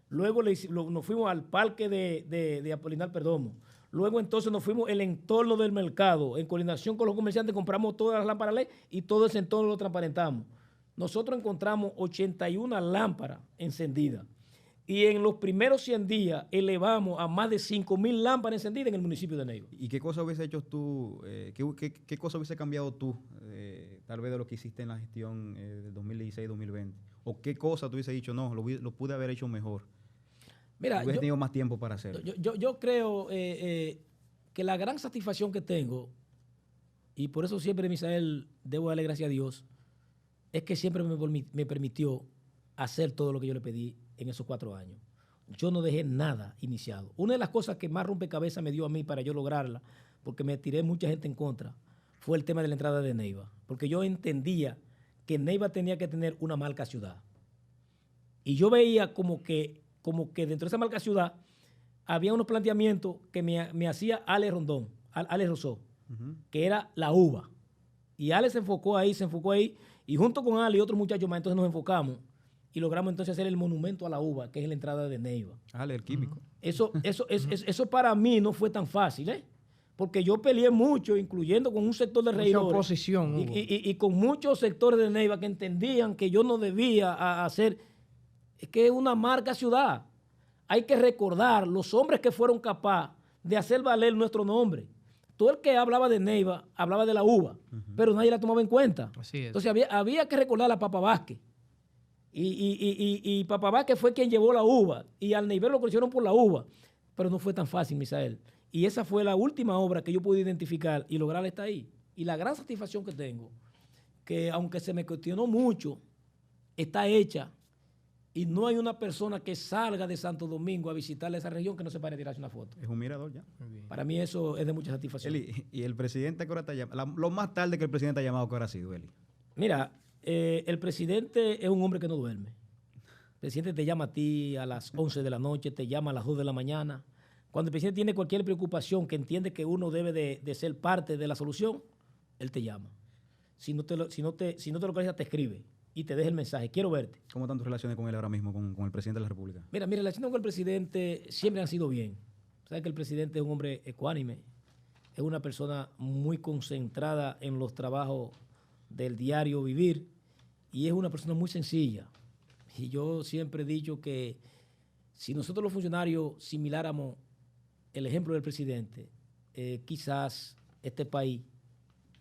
Luego nos fuimos al parque de Apolinar Perdomo. Luego entonces nos fuimos el entorno del mercado. En coordinación con los comerciantes compramos todas las lámparas LED y todo ese entorno lo transparentamos. Nosotros encontramos 81 lámparas encendidas. Y en los primeros 100 días elevamos a más de 5,000 lámparas encendidas en el municipio de Neiva. ¿Y qué cosa hubiese hecho tú, qué cosa hubiese cambiado tú, tal vez de lo que hiciste en la gestión del 2016-2020? ¿O qué cosa tú hubiese dicho, no, lo pude haber hecho mejor? Mira, hubiese tenido más tiempo para hacerlo. Yo creo que la gran satisfacción que tengo, y por eso siempre, Misael, debo darle gracias a Dios, es que siempre me permitió hacer todo lo que yo le pedí en esos 4 años. Yo no dejé nada iniciado. Una de las cosas que más rompecabezas me dio a mí para yo lograrla, porque me tiré mucha gente en contra, fue el tema de la entrada de Neiva. Porque yo entendía que Neiva tenía que tener una marca ciudad. Y yo veía como que dentro de esa marca ciudad había unos planteamientos que me hacía Ale Rondón, Ale Rosó, que era la uva. Y Ale se enfocó ahí, y junto con Ale y otros muchachos más, entonces nos enfocamos y logramos entonces hacer el monumento a la uva, que es la entrada de Neiva. Ale, el químico. Eso para mí no fue tan fácil, porque yo peleé mucho, incluyendo con un sector de regidores. Mucha oposición. Y con muchos sectores de Neiva que entendían que yo no debía hacer. Es que es una marca ciudad. Hay que recordar los hombres que fueron capaces de hacer valer nuestro nombre. Todo el que hablaba de Neiva hablaba de la uva, pero nadie la tomaba en cuenta. Así es. Entonces había que recordar a Papa Vázquez. Y Papa Vázquez fue quien llevó la uva, y al Neivero lo conocieron por la uva, pero no fue tan fácil, Misael. Y esa fue la última obra que yo pude identificar y lograr estar ahí. Y la gran satisfacción que tengo, que aunque se me cuestionó mucho, está hecha, y no hay una persona que salga de Santo Domingo a visitarle esa región que no se pare a tirarse una foto. Es un mirador ya. Para mí eso es de mucha satisfacción. Eli, ¿y el presidente a qué hora te ha llamado? Lo más tarde que el presidente ha llamado, ¿qué hora ha sido, Eli? Mira, el presidente es un hombre que no duerme. El presidente te llama a ti a las 11 de la noche, te llama a las 2 de la mañana. Cuando el presidente tiene cualquier preocupación que entiende que uno debe de ser parte de la solución, él te llama. Si no te localiza, te escribe y te deja el mensaje. Quiero verte. ¿Cómo están tus relaciones con él ahora mismo, con el presidente de la República? Mira, mi relación con el presidente siempre han sido bien. Sabes que el presidente es un hombre ecuánime, es una persona muy concentrada en los trabajos del diario vivir y es una persona muy sencilla. Y yo siempre he dicho que si nosotros los funcionarios similáramos el ejemplo del presidente, quizás este país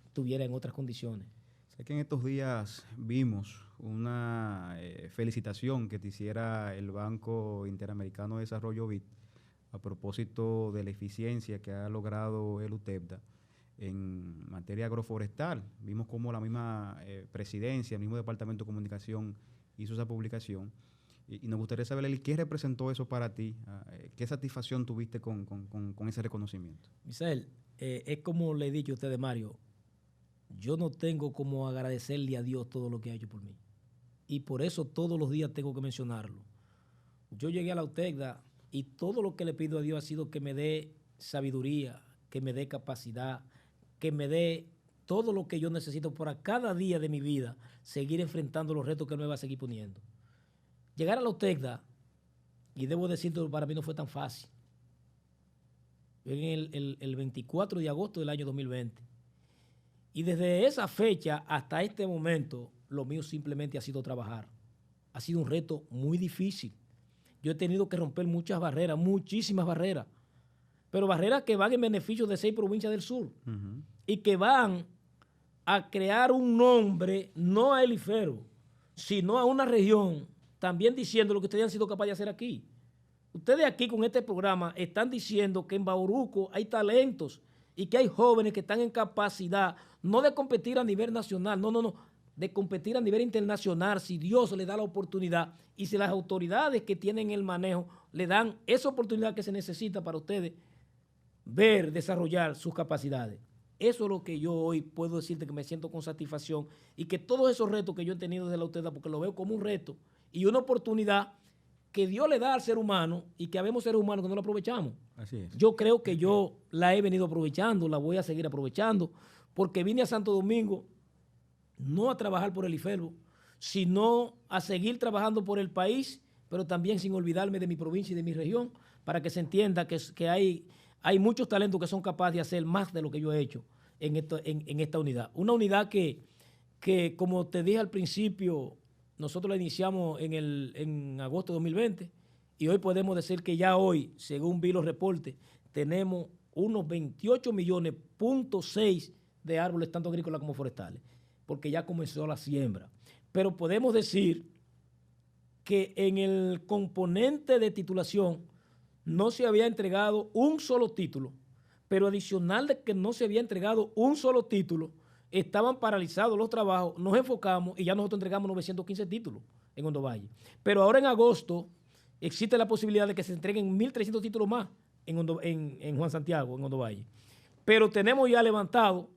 estuviera en otras condiciones. Sé que en estos días vimos una felicitación que te hiciera el Banco Interamericano de Desarrollo BID a propósito de la eficiencia que ha logrado el UTEPDA en materia agroforestal. Vimos cómo la misma presidencia, el mismo Departamento de Comunicación hizo esa publicación. Y nos gustaría saber, Eli, ¿qué representó eso para ti? ¿Qué satisfacción tuviste con ese reconocimiento? Misael, es como le he dicho a usted, Mario, yo no tengo como agradecerle a Dios todo lo que ha hecho por mí. Y por eso todos los días tengo que mencionarlo. Yo llegué a la UTEPDA y todo lo que le pido a Dios ha sido que me dé sabiduría, que me dé capacidad, que me dé todo lo que yo necesito para cada día de mi vida seguir enfrentando los retos que me va a seguir poniendo. Llegar a la UTEPDA, y debo decirlo, para mí no fue tan fácil. En el 24 de agosto del año 2020. Y desde esa fecha hasta este momento, lo mío simplemente ha sido trabajar. Ha sido un reto muy difícil. Yo he tenido que romper muchas barreras, muchísimas barreras, pero barreras que van en beneficio de 6 provincias del sur y que van a crear un nombre, no a Elifero, sino a una región, también diciendo lo que ustedes han sido capaces de hacer aquí. Ustedes aquí con este programa están diciendo que en Bauruco hay talentos y que hay jóvenes que están en capacidad, no de competir a nivel nacional, no, de competir a nivel internacional, si Dios le da la oportunidad y si las autoridades que tienen el manejo le dan esa oportunidad que se necesita para ustedes ver, desarrollar sus capacidades. Eso es lo que yo hoy puedo decirte, que me siento con satisfacción y que todos esos retos que yo he tenido desde la UTEPDA, porque lo veo como un reto y una oportunidad que Dios le da al ser humano y que habemos seres humanos que no lo aprovechamos. Así es. Yo creo que yo la he venido aprovechando, la voy a seguir aprovechando, porque vine a Santo Domingo no a trabajar por el IFERBO, sino a seguir trabajando por el país, pero también sin olvidarme de mi provincia y de mi región, para que se entienda que hay muchos talentos que son capaces de hacer más de lo que yo he hecho en esta unidad. Una unidad que, como te dije al principio, nosotros la iniciamos en agosto de 2020 y hoy podemos decir que ya hoy, según vi los reportes, tenemos unos 28 millones.6 de árboles, tanto agrícolas como forestales, porque ya comenzó la siembra. Pero podemos decir que en el componente de titulación no se había entregado un solo título, pero adicional de que no se había entregado un solo título, estaban paralizados los trabajos, nos enfocamos y ya nosotros entregamos 915 títulos en Hondo Valle. Pero ahora en agosto existe la posibilidad de que se entreguen 1.300 títulos más en Juan Santiago, en Hondo Valle. Pero tenemos ya levantado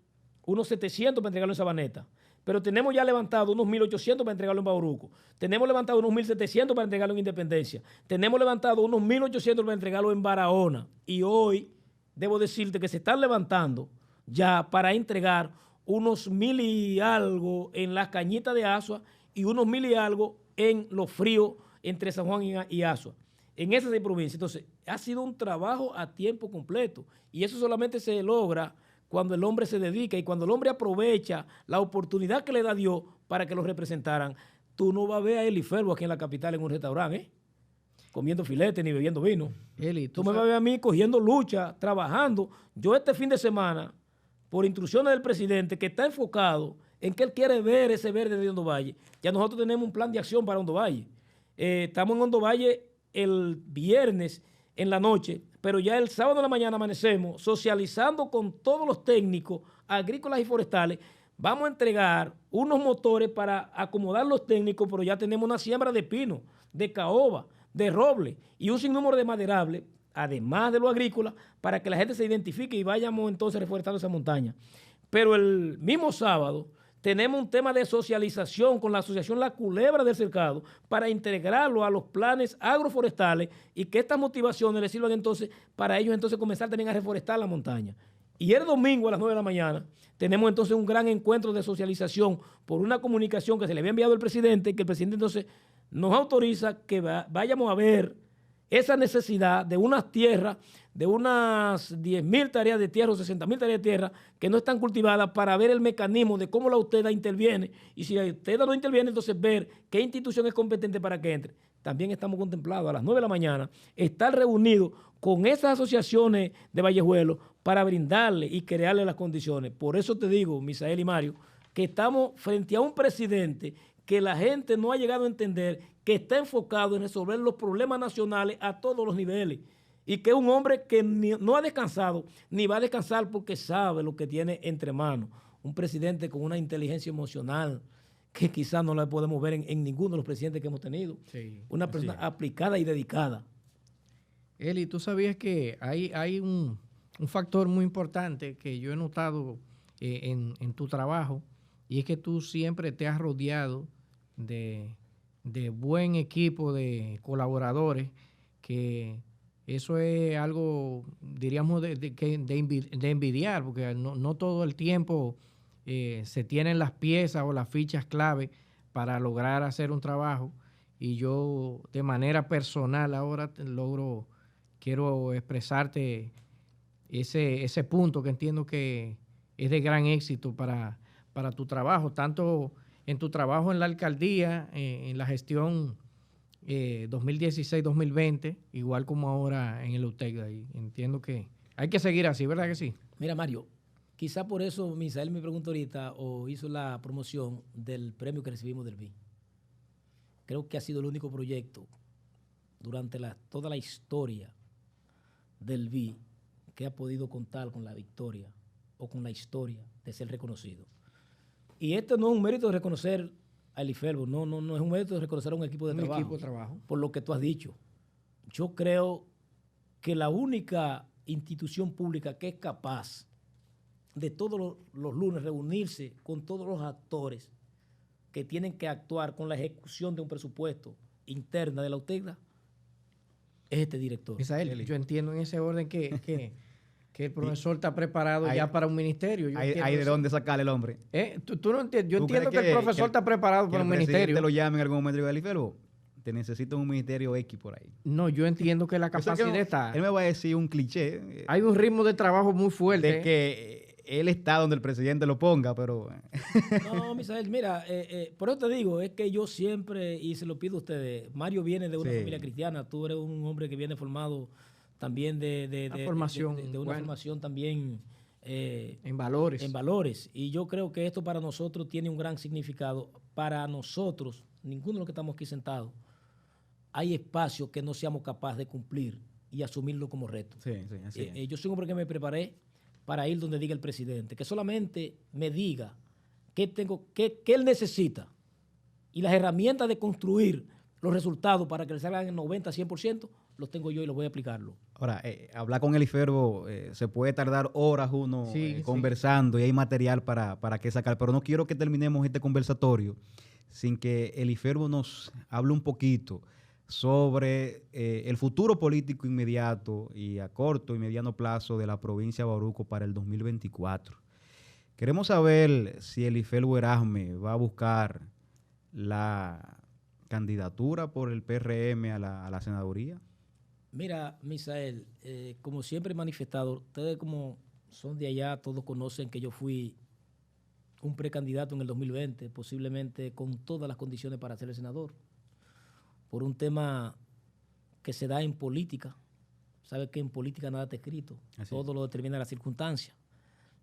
unos 700 para entregarlo en Sabaneta. Pero tenemos ya levantado unos 1.800 para entregarlo en Bauruco. Tenemos levantado unos 1.700 para entregarlo en Independencia. Tenemos levantado unos 1.800 para entregarlo en Barahona. Y hoy debo decirte que se están levantando ya para entregar unos 1.000 y algo en las Cañitas de Asua y unos 1.000 y algo en Los Fríos entre San Juan y Asua. En esas 6 provincias. Entonces, ha sido un trabajo a tiempo completo. Y eso solamente se logra cuando el hombre se dedica y cuando el hombre aprovecha la oportunidad que le da Dios para que lo representaran. Tú no vas a ver a Eli Ferbo aquí en la capital en un restaurante, comiendo filete ni bebiendo vino. Eli, tú me vas a ver a mí cogiendo lucha, trabajando. Yo este fin de semana, por instrucciones del presidente, que está enfocado en que él quiere ver ese verde de Hondo Valle, ya nosotros tenemos un plan de acción para Hondo Valle. Estamos en Hondo Valle el viernes en la noche, pero ya el sábado en la mañana amanecemos socializando con todos los técnicos agrícolas y forestales. Vamos a entregar unos motores para acomodar los técnicos, pero ya tenemos una siembra de pino, de caoba, de roble y un sinnúmero de maderables, además de lo agrícola, para que la gente se identifique y vayamos entonces reforestando esa montaña. Pero el mismo sábado tenemos un tema de socialización con la asociación La Culebra del Cercado para integrarlo a los planes agroforestales y que estas motivaciones les sirvan entonces para ellos entonces comenzar también a reforestar la montaña. Y el domingo a las 9 de la mañana tenemos entonces un gran encuentro de socialización por una comunicación que se le había enviado al presidente, que el presidente entonces nos autoriza que vayamos a ver esa necesidad de unas tierras, de unas 10.000 tareas de tierra o 60.000 tareas de tierra que no están cultivadas para ver el mecanismo de cómo la UTEDA interviene y si la UTEDA no interviene, entonces ver qué institución es competente para que entre. También estamos contemplados a las 9 de la mañana estar reunidos con esas asociaciones de Vallejuelo para brindarle y crearle las condiciones. Por eso te digo, Misael y Mario, que estamos frente a un presidente que la gente no ha llegado a entender que está enfocado en resolver los problemas nacionales a todos los niveles y que es un hombre que no ha descansado ni va a descansar porque sabe lo que tiene entre manos. Un presidente con una inteligencia emocional que quizás no la podemos ver en ninguno de los presidentes que hemos tenido. Sí, una persona aplicada y dedicada. Eli, tú sabías que hay un factor muy importante que yo he notado en tu trabajo y es que tú siempre te has rodeado de buen equipo de colaboradores, que eso es algo, diríamos, de envidiar, porque no todo el tiempo se tienen las piezas o las fichas clave para lograr hacer un trabajo. Y yo de manera personal ahora quiero expresarte ese punto que entiendo que es de gran éxito para tu trabajo, tanto en tu trabajo en la alcaldía, en la gestión 2016-2020, igual como ahora en el UTEDA. Y entiendo que hay que seguir así, ¿verdad que sí? Mira, Mario, quizá por eso Misael me preguntó ahorita o hizo la promoción del premio que recibimos del BI. Creo que ha sido el único proyecto durante toda la historia del BI que ha podido contar con la victoria o con la historia de ser reconocido. Y esto no es un mérito de reconocer a Eli Ferbo, no es un mérito de reconocer a un equipo de trabajo. Por lo que tú has dicho. Yo creo que la única institución pública que es capaz de todos los lunes reunirse con todos los actores que tienen que actuar con la ejecución de un presupuesto interna de la UTEDA es este director. Misael, yo entiendo en ese orden que el profesor está preparado ya para un ministerio. Hay de dónde sacar el hombre. Tú no entiendes. Yo entiendo que el profesor está preparado para un ministerio. Te lo llamen en algún momento y diga, Eli Ferbo, te necesito un ministerio X por ahí. No, yo entiendo que la capacidad está. Él me va a decir un cliché. Hay un ritmo de trabajo muy fuerte. De que él está donde el presidente lo ponga, pero... No, Misael, mira, por eso te digo, es que yo siempre, y se lo pido a ustedes, Mario viene de una familia cristiana, tú eres un hombre que viene formado también de una formación también en valores. En valores. Y yo creo que esto para nosotros tiene un gran significado. Para nosotros, ninguno de los que estamos aquí sentados, hay espacios que no seamos capaces de cumplir y asumirlo como reto. Sí, así es. Yo soy un hombre que me preparé para ir donde diga el presidente, que solamente me diga qué él necesita y las herramientas de construir los resultados para que le salgan en 90, 100%, los tengo yo y los voy a aplicarlo. Ahora, hablar con Eliferbo se puede tardar horas uno conversando y hay material para que sacar, pero no quiero que terminemos este conversatorio sin que Eliferbo nos hable un poquito sobre el futuro político inmediato y a corto y mediano plazo de la provincia de Bauruco para el 2024. Queremos saber si Eliferbo Erasme va a buscar la candidatura por el PRM a la senaduría. Mira, Misael, como siempre he manifestado, ustedes como son de allá, todos conocen que yo fui un precandidato en el 2020, posiblemente con todas las condiciones para ser el senador, por un tema que se da en política. Sabes que en política nada está escrito, todo lo determina las circunstancias.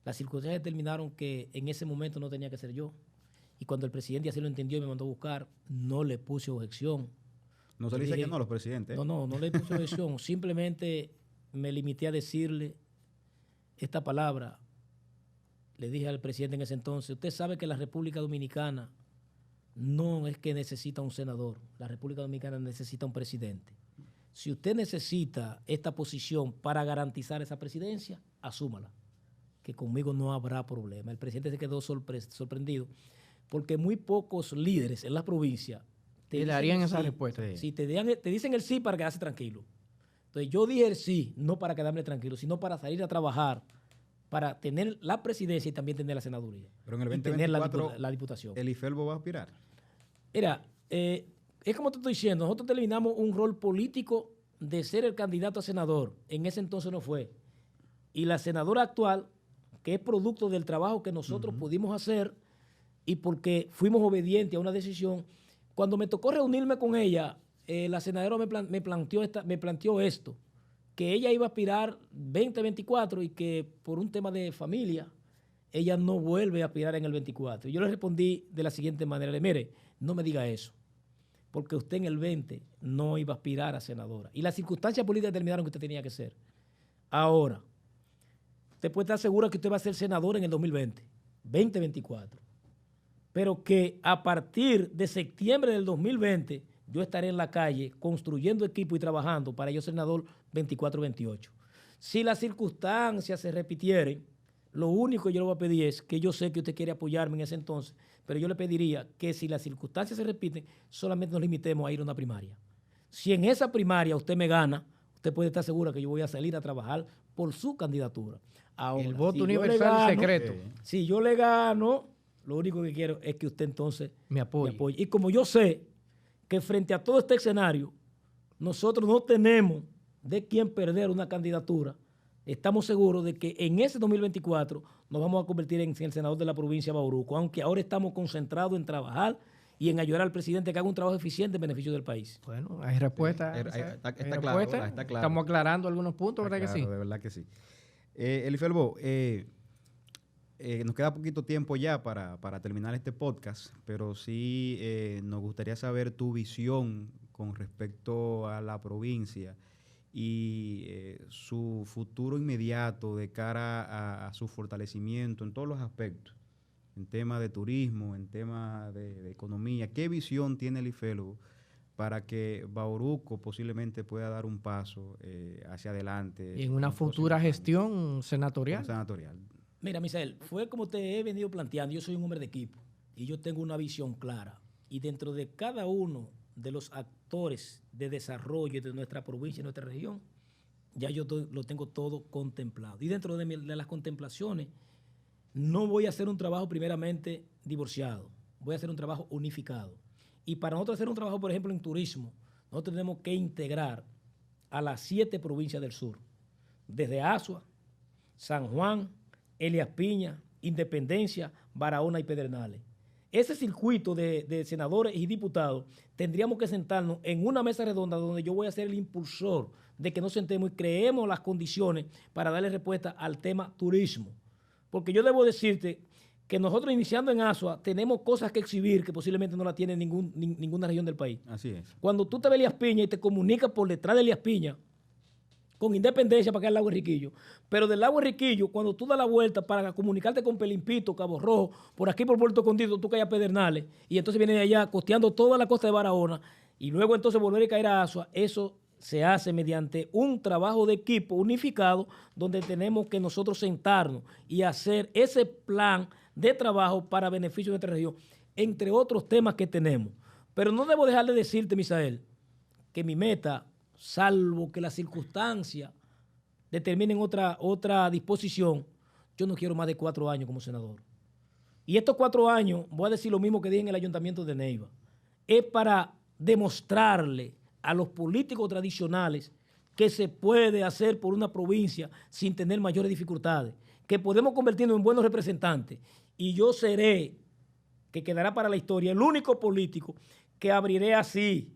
Las circunstancias determinaron que en ese momento no tenía que ser yo. Y cuando el presidente así lo entendió y me mandó a buscar, no le puse objeción. No se le dice que no a los presidentes. No le puse objeción. Simplemente me limité a decirle esta palabra. Le dije al presidente en ese entonces, usted sabe que la República Dominicana no es que necesita un senador. La República Dominicana necesita un presidente. Si usted necesita esta posición para garantizar esa presidencia, asúmala, que conmigo no habrá problema. El presidente se quedó sorprendido porque muy pocos líderes en la provincia te darían esa respuesta. Sí, te dicen el sí para quedarse tranquilo. Entonces yo dije el sí, no para quedarme tranquilo, sino para salir a trabajar, para tener la presidencia y también tener la senaduría. Pero en el 2024 tener la diputación. ¿Eliferbo va a aspirar? Mira, es como te estoy diciendo, nosotros terminamos un rol político de ser el candidato a senador. En ese entonces no fue. Y la senadora actual, que es producto del trabajo que nosotros pudimos hacer y porque fuimos obedientes a una decisión, cuando me tocó reunirme con ella, la senadora me planteó esto, que ella iba a aspirar 2024 y que por un tema de familia, ella no vuelve a aspirar en el 24. Y yo le respondí de la siguiente manera, mire, no me diga eso, porque usted en el 20 no iba a aspirar a senadora. Y las circunstancias políticas determinaron que usted tenía que ser. Ahora, usted puede estar seguro que usted va a ser senador en el 2024. Pero que a partir de septiembre del 2020 yo estaré en la calle construyendo equipo y trabajando para yo senador 24-28. Si las circunstancias se repitieren, lo único que yo le voy a pedir es que yo sé que usted quiere apoyarme en ese entonces, pero yo le pediría que si las circunstancias se repiten, solamente nos limitemos a ir a una primaria. Si en esa primaria usted me gana, usted puede estar segura que yo voy a salir a trabajar por su candidatura. Ahora, el voto universal y secreto. Si yo le gano, lo único que quiero es que usted entonces me apoye. Y como yo sé que frente a todo este escenario, nosotros no tenemos de quién perder una candidatura, estamos seguros de que en ese 2024 nos vamos a convertir en el senador de la provincia de Bauruco, aunque ahora estamos concentrados en trabajar y en ayudar al presidente que haga un trabajo eficiente en beneficio del país. Bueno, hay respuesta. Está claro. Estamos aclarando algunos puntos, ¿verdad que sí? De verdad que sí. Eliferbo, nos queda poquito tiempo ya para terminar este podcast, pero sí nos gustaría saber tu visión con respecto a la provincia y su futuro inmediato de cara a su fortalecimiento en todos los aspectos, en temas de turismo, en temas de economía. ¿Qué visión tiene Eliferbo para que Bauruco posiblemente pueda dar un paso hacia adelante? Y en una futura gestión senatorial. Mira, Misael, fue como te he venido planteando. Yo soy un hombre de equipo y yo tengo una visión clara. Y dentro de cada uno de los actores de desarrollo de nuestra provincia y nuestra región, ya yo lo tengo todo contemplado. Y dentro de las contemplaciones, no voy a hacer un trabajo primeramente divorciado, voy a hacer un trabajo unificado. Y para nosotros hacer un trabajo, por ejemplo, en turismo, nosotros tenemos que integrar a las 7 provincias del sur, desde Azua, San Juan, Elías Piña, Independencia, Barahona y Pedernales. Ese circuito de senadores y diputados tendríamos que sentarnos en una mesa redonda donde yo voy a ser el impulsor de que nos sentemos y creemos las condiciones para darle respuesta al tema turismo. Porque yo debo decirte que nosotros iniciando en Asua tenemos cosas que exhibir que posiblemente no la tiene ninguna región del país. Así es. Cuando tú te ves Elías Piña y te comunicas por detrás de Elías Piña, con Independencia para acá al lago Enriquillo, pero del lago Enriquillo, cuando tú das la vuelta para comunicarte con Pelimpito, Cabo Rojo, por aquí por Puerto Escondido, tú caes a Pedernales, y entonces vienes de allá costeando toda la costa de Barahona, y luego entonces volver a caer a Asua, eso se hace mediante un trabajo de equipo unificado, donde tenemos que nosotros sentarnos y hacer ese plan de trabajo para beneficio de nuestra región, entre otros temas que tenemos. Pero no debo dejar de decirte, Misael, que mi meta, salvo que las circunstancias determinen otra disposición, yo no quiero más de 4 años como senador. Y estos 4 años, voy a decir lo mismo que dije en el ayuntamiento de Neiva, es para demostrarle a los políticos tradicionales que se puede hacer por una provincia sin tener mayores dificultades, que podemos convertirnos en buenos representantes. Y yo seré, que quedará para la historia, el único político que abriré así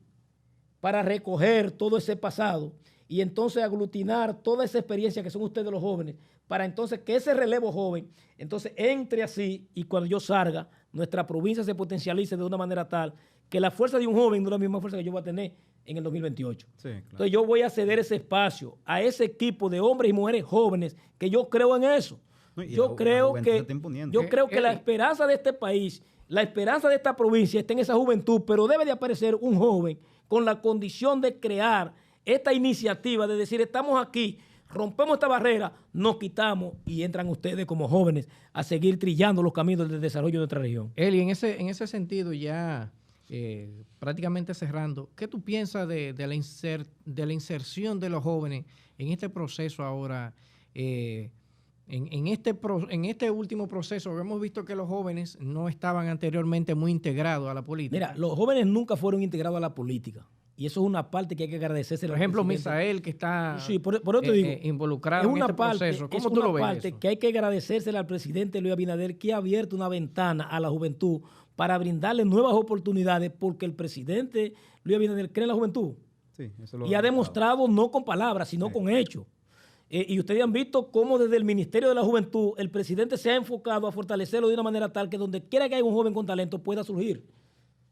para recoger todo ese pasado y entonces aglutinar toda esa experiencia que son ustedes los jóvenes, para entonces que ese relevo joven entonces entre así y cuando yo salga, nuestra provincia se potencialice de una manera tal que la fuerza de un joven no es la misma fuerza que yo voy a tener en el 2028. Sí, claro. Entonces yo voy a ceder ese espacio a ese equipo de hombres y mujeres jóvenes que yo creo en eso. No, yo creo que la esperanza de este país, la esperanza de esta provincia está en esa juventud, pero debe de aparecer un joven con la condición de crear esta iniciativa, de decir, estamos aquí, rompemos esta barrera, nos quitamos y entran ustedes como jóvenes a seguir trillando los caminos del desarrollo de nuestra región. Eli, en ese sentido ya prácticamente cerrando, ¿qué tú piensas de la inserción de los jóvenes en este proceso ahora? En este último proceso hemos visto que los jóvenes no estaban anteriormente muy integrados a la política. Mira, los jóvenes nunca fueron integrados a la política. Y eso es una parte que hay que agradecerse. Por ejemplo, Misael, que está involucrado en este proceso. ¿Cómo tú lo ves? Es una parte que hay que agradecérsela al presidente Luis Abinader, que ha abierto una ventana a la juventud para brindarle nuevas oportunidades, porque el presidente Luis Abinader cree en la juventud. Sí, y ha demostrado no con palabras, sino con hechos. Y ustedes han visto cómo desde el Ministerio de la Juventud el presidente se ha enfocado a fortalecerlo de una manera tal que donde quiera que haya un joven con talento pueda surgir.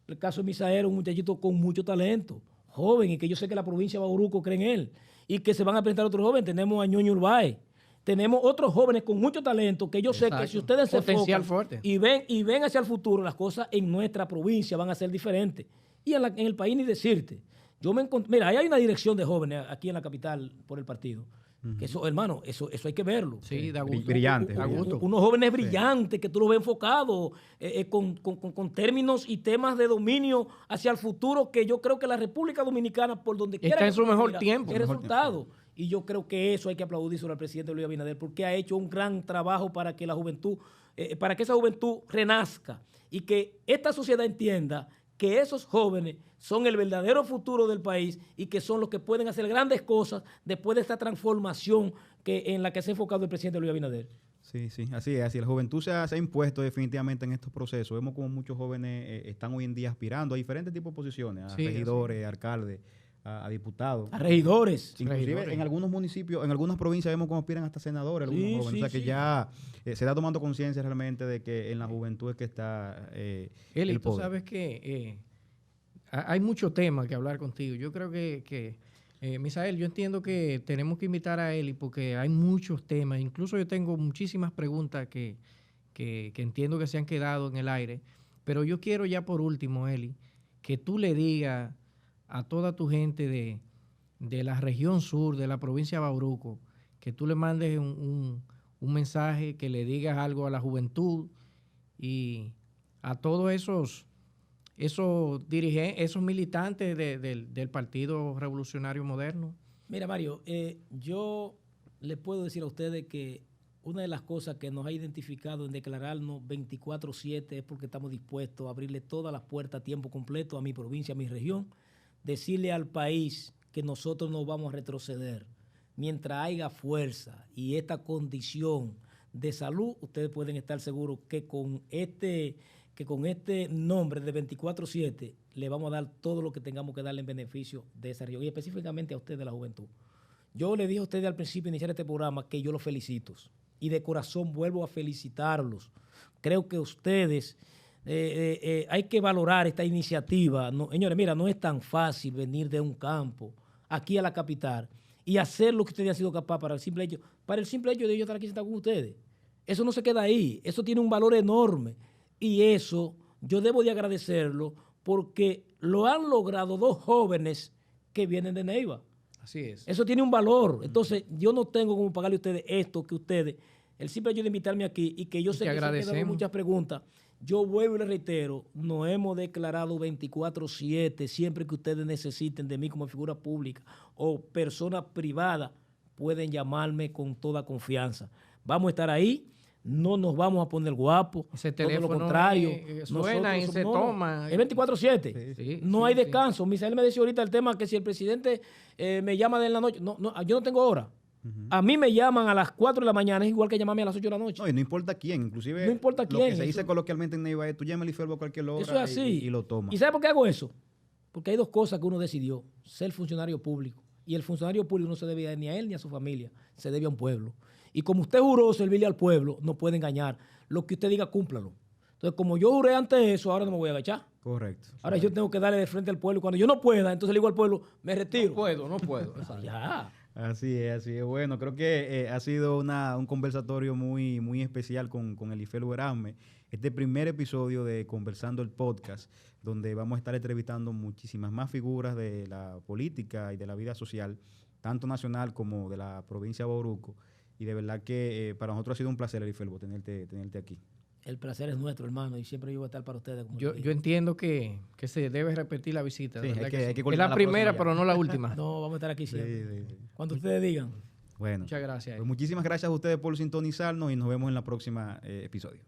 El caso de Misael, un muchachito con mucho talento, joven, y que yo sé que la provincia de Bauruco cree en él, y que se van a presentar otros jóvenes. Tenemos a Ñoño Urbáez, tenemos otros jóvenes con mucho talento que yo sé que si ustedes se enfocan y ven hacia el futuro, las cosas en nuestra provincia van a ser diferentes. Y en el país ni decirte. Yo me encontré, mira, ahí hay una dirección de jóvenes aquí en la capital por el partido. Que eso, hermano, eso hay que verlo. Sí, da gusto. Brillante. Unos jóvenes brillantes que tú los ves enfocados con términos y temas de dominio hacia el futuro, que yo creo que la República Dominicana, por donde quiera, está en su mejor tiempo. El resultado. Y yo creo que eso hay que aplaudírselo al presidente Luis Abinader, porque ha hecho un gran trabajo para que la juventud, para que esa juventud renazca y que esta sociedad entienda que esos jóvenes son el verdadero futuro del país y que son los que pueden hacer grandes cosas después de esta transformación en la que se ha enfocado el presidente Luis Abinader. Sí, así es. La juventud se ha impuesto definitivamente en estos procesos. Vemos como muchos jóvenes están hoy en día aspirando a diferentes tipos de posiciones, a regidores, alcaldes, a diputados. A regidores. Inclusive en algunos municipios, en algunas provincias vemos cómo aspiran hasta senadores algunos jóvenes. O sea que ya se está tomando conciencia realmente de que en la juventud es que está Eli, tú sabes que hay mucho tema que hablar contigo. Yo creo que Misael, yo entiendo que tenemos que invitar a Eli porque hay muchos temas. Incluso yo tengo muchísimas preguntas que entiendo que se han quedado en el aire. Pero yo quiero ya por último, Eli, que tú le digas a toda tu gente de la región sur, de la provincia de Bauruco, que tú le mandes un mensaje, que le digas algo a la juventud y a todos esos dirigentes, esos militantes del Partido Revolucionario Moderno. Mira, Mario, yo les puedo decir a ustedes que una de las cosas que nos ha identificado en declararnos 24/7 es porque estamos dispuestos a abrirle todas las puertas a tiempo completo a mi provincia, a mi región, decirle al país que nosotros no vamos a retroceder. Mientras haya fuerza y esta condición de salud, ustedes pueden estar seguros que con este nombre de 24/7 le vamos a dar todo lo que tengamos que darle en beneficio de esa región y específicamente a ustedes de la juventud. Yo le dije a ustedes al principio de iniciar este programa que yo los felicito. y de corazón vuelvo a felicitarlos. Creo que ustedes, hay que valorar esta iniciativa. No, señores, mira, no es tan fácil venir de un campo aquí a la capital y hacer lo que ustedes han sido capaces para el simple hecho de yo estar aquí sentado con ustedes. Eso no se queda ahí, eso tiene un valor enorme y eso yo debo de agradecerlo porque lo han logrado dos jóvenes que vienen de Neiva. Así es. Eso tiene un valor. Entonces, yo no tengo como pagarle a ustedes esto que ustedes, el simple hecho de invitarme aquí y que yo sé que se quedan muchas preguntas. Yo vuelvo y les reitero, nos hemos declarado 24/7 siempre que ustedes necesiten de mí como figura pública o persona privada, pueden llamarme con toda confianza. Vamos a estar ahí. No nos vamos a poner guapos. Ese teléfono, todo lo contrario. Suena y se toma. Es 24/7. Sí, no hay descanso. Misael me decía ahorita el tema que si el presidente me llama de la noche. No, yo no tengo hora. A mí me llaman a las 4 de la mañana, es igual que llamarme a las 8 de la noche. No, y no importa quién, inclusive no importa quién, lo que se dice coloquialmente en Neiva es tú llamas al IFERBO a cualquier hora eso es así. y lo tomas. ¿Y sabe por qué hago eso? Porque hay dos cosas que uno decidió, ser funcionario público. Y el funcionario público no se debe ni a él ni a su familia, se debe a un pueblo. Y como usted juró servirle al pueblo, no puede engañar. Lo que usted diga, cúmplalo. Entonces, como yo juré antes eso, ahora no me voy a agachar. Correcto. Ahora yo tengo que darle de frente al pueblo. Y cuando yo no pueda, entonces le digo al pueblo, me retiro. No puedo. Ya. Así es. Bueno, creo que ha sido un conversatorio muy, muy especial con el IFELU Erasme. Este primer episodio de Conversando el Podcast, donde vamos a estar entrevistando muchísimas más figuras de la política y de la vida social, tanto nacional como de la provincia de Bauruco. Y de verdad que para nosotros ha sido un placer, Elifelbo, tenerte aquí. El placer es nuestro, hermano, y siempre yo voy a estar para ustedes. Yo entiendo que se debe repetir la visita. Sí, hay que es la primera, pero no la última. No, vamos a estar aquí siempre. Sí. Cuando ustedes digan. Bueno, muchas gracias. Pues muchísimas gracias a ustedes por sintonizarnos y nos vemos en la próxima episodio.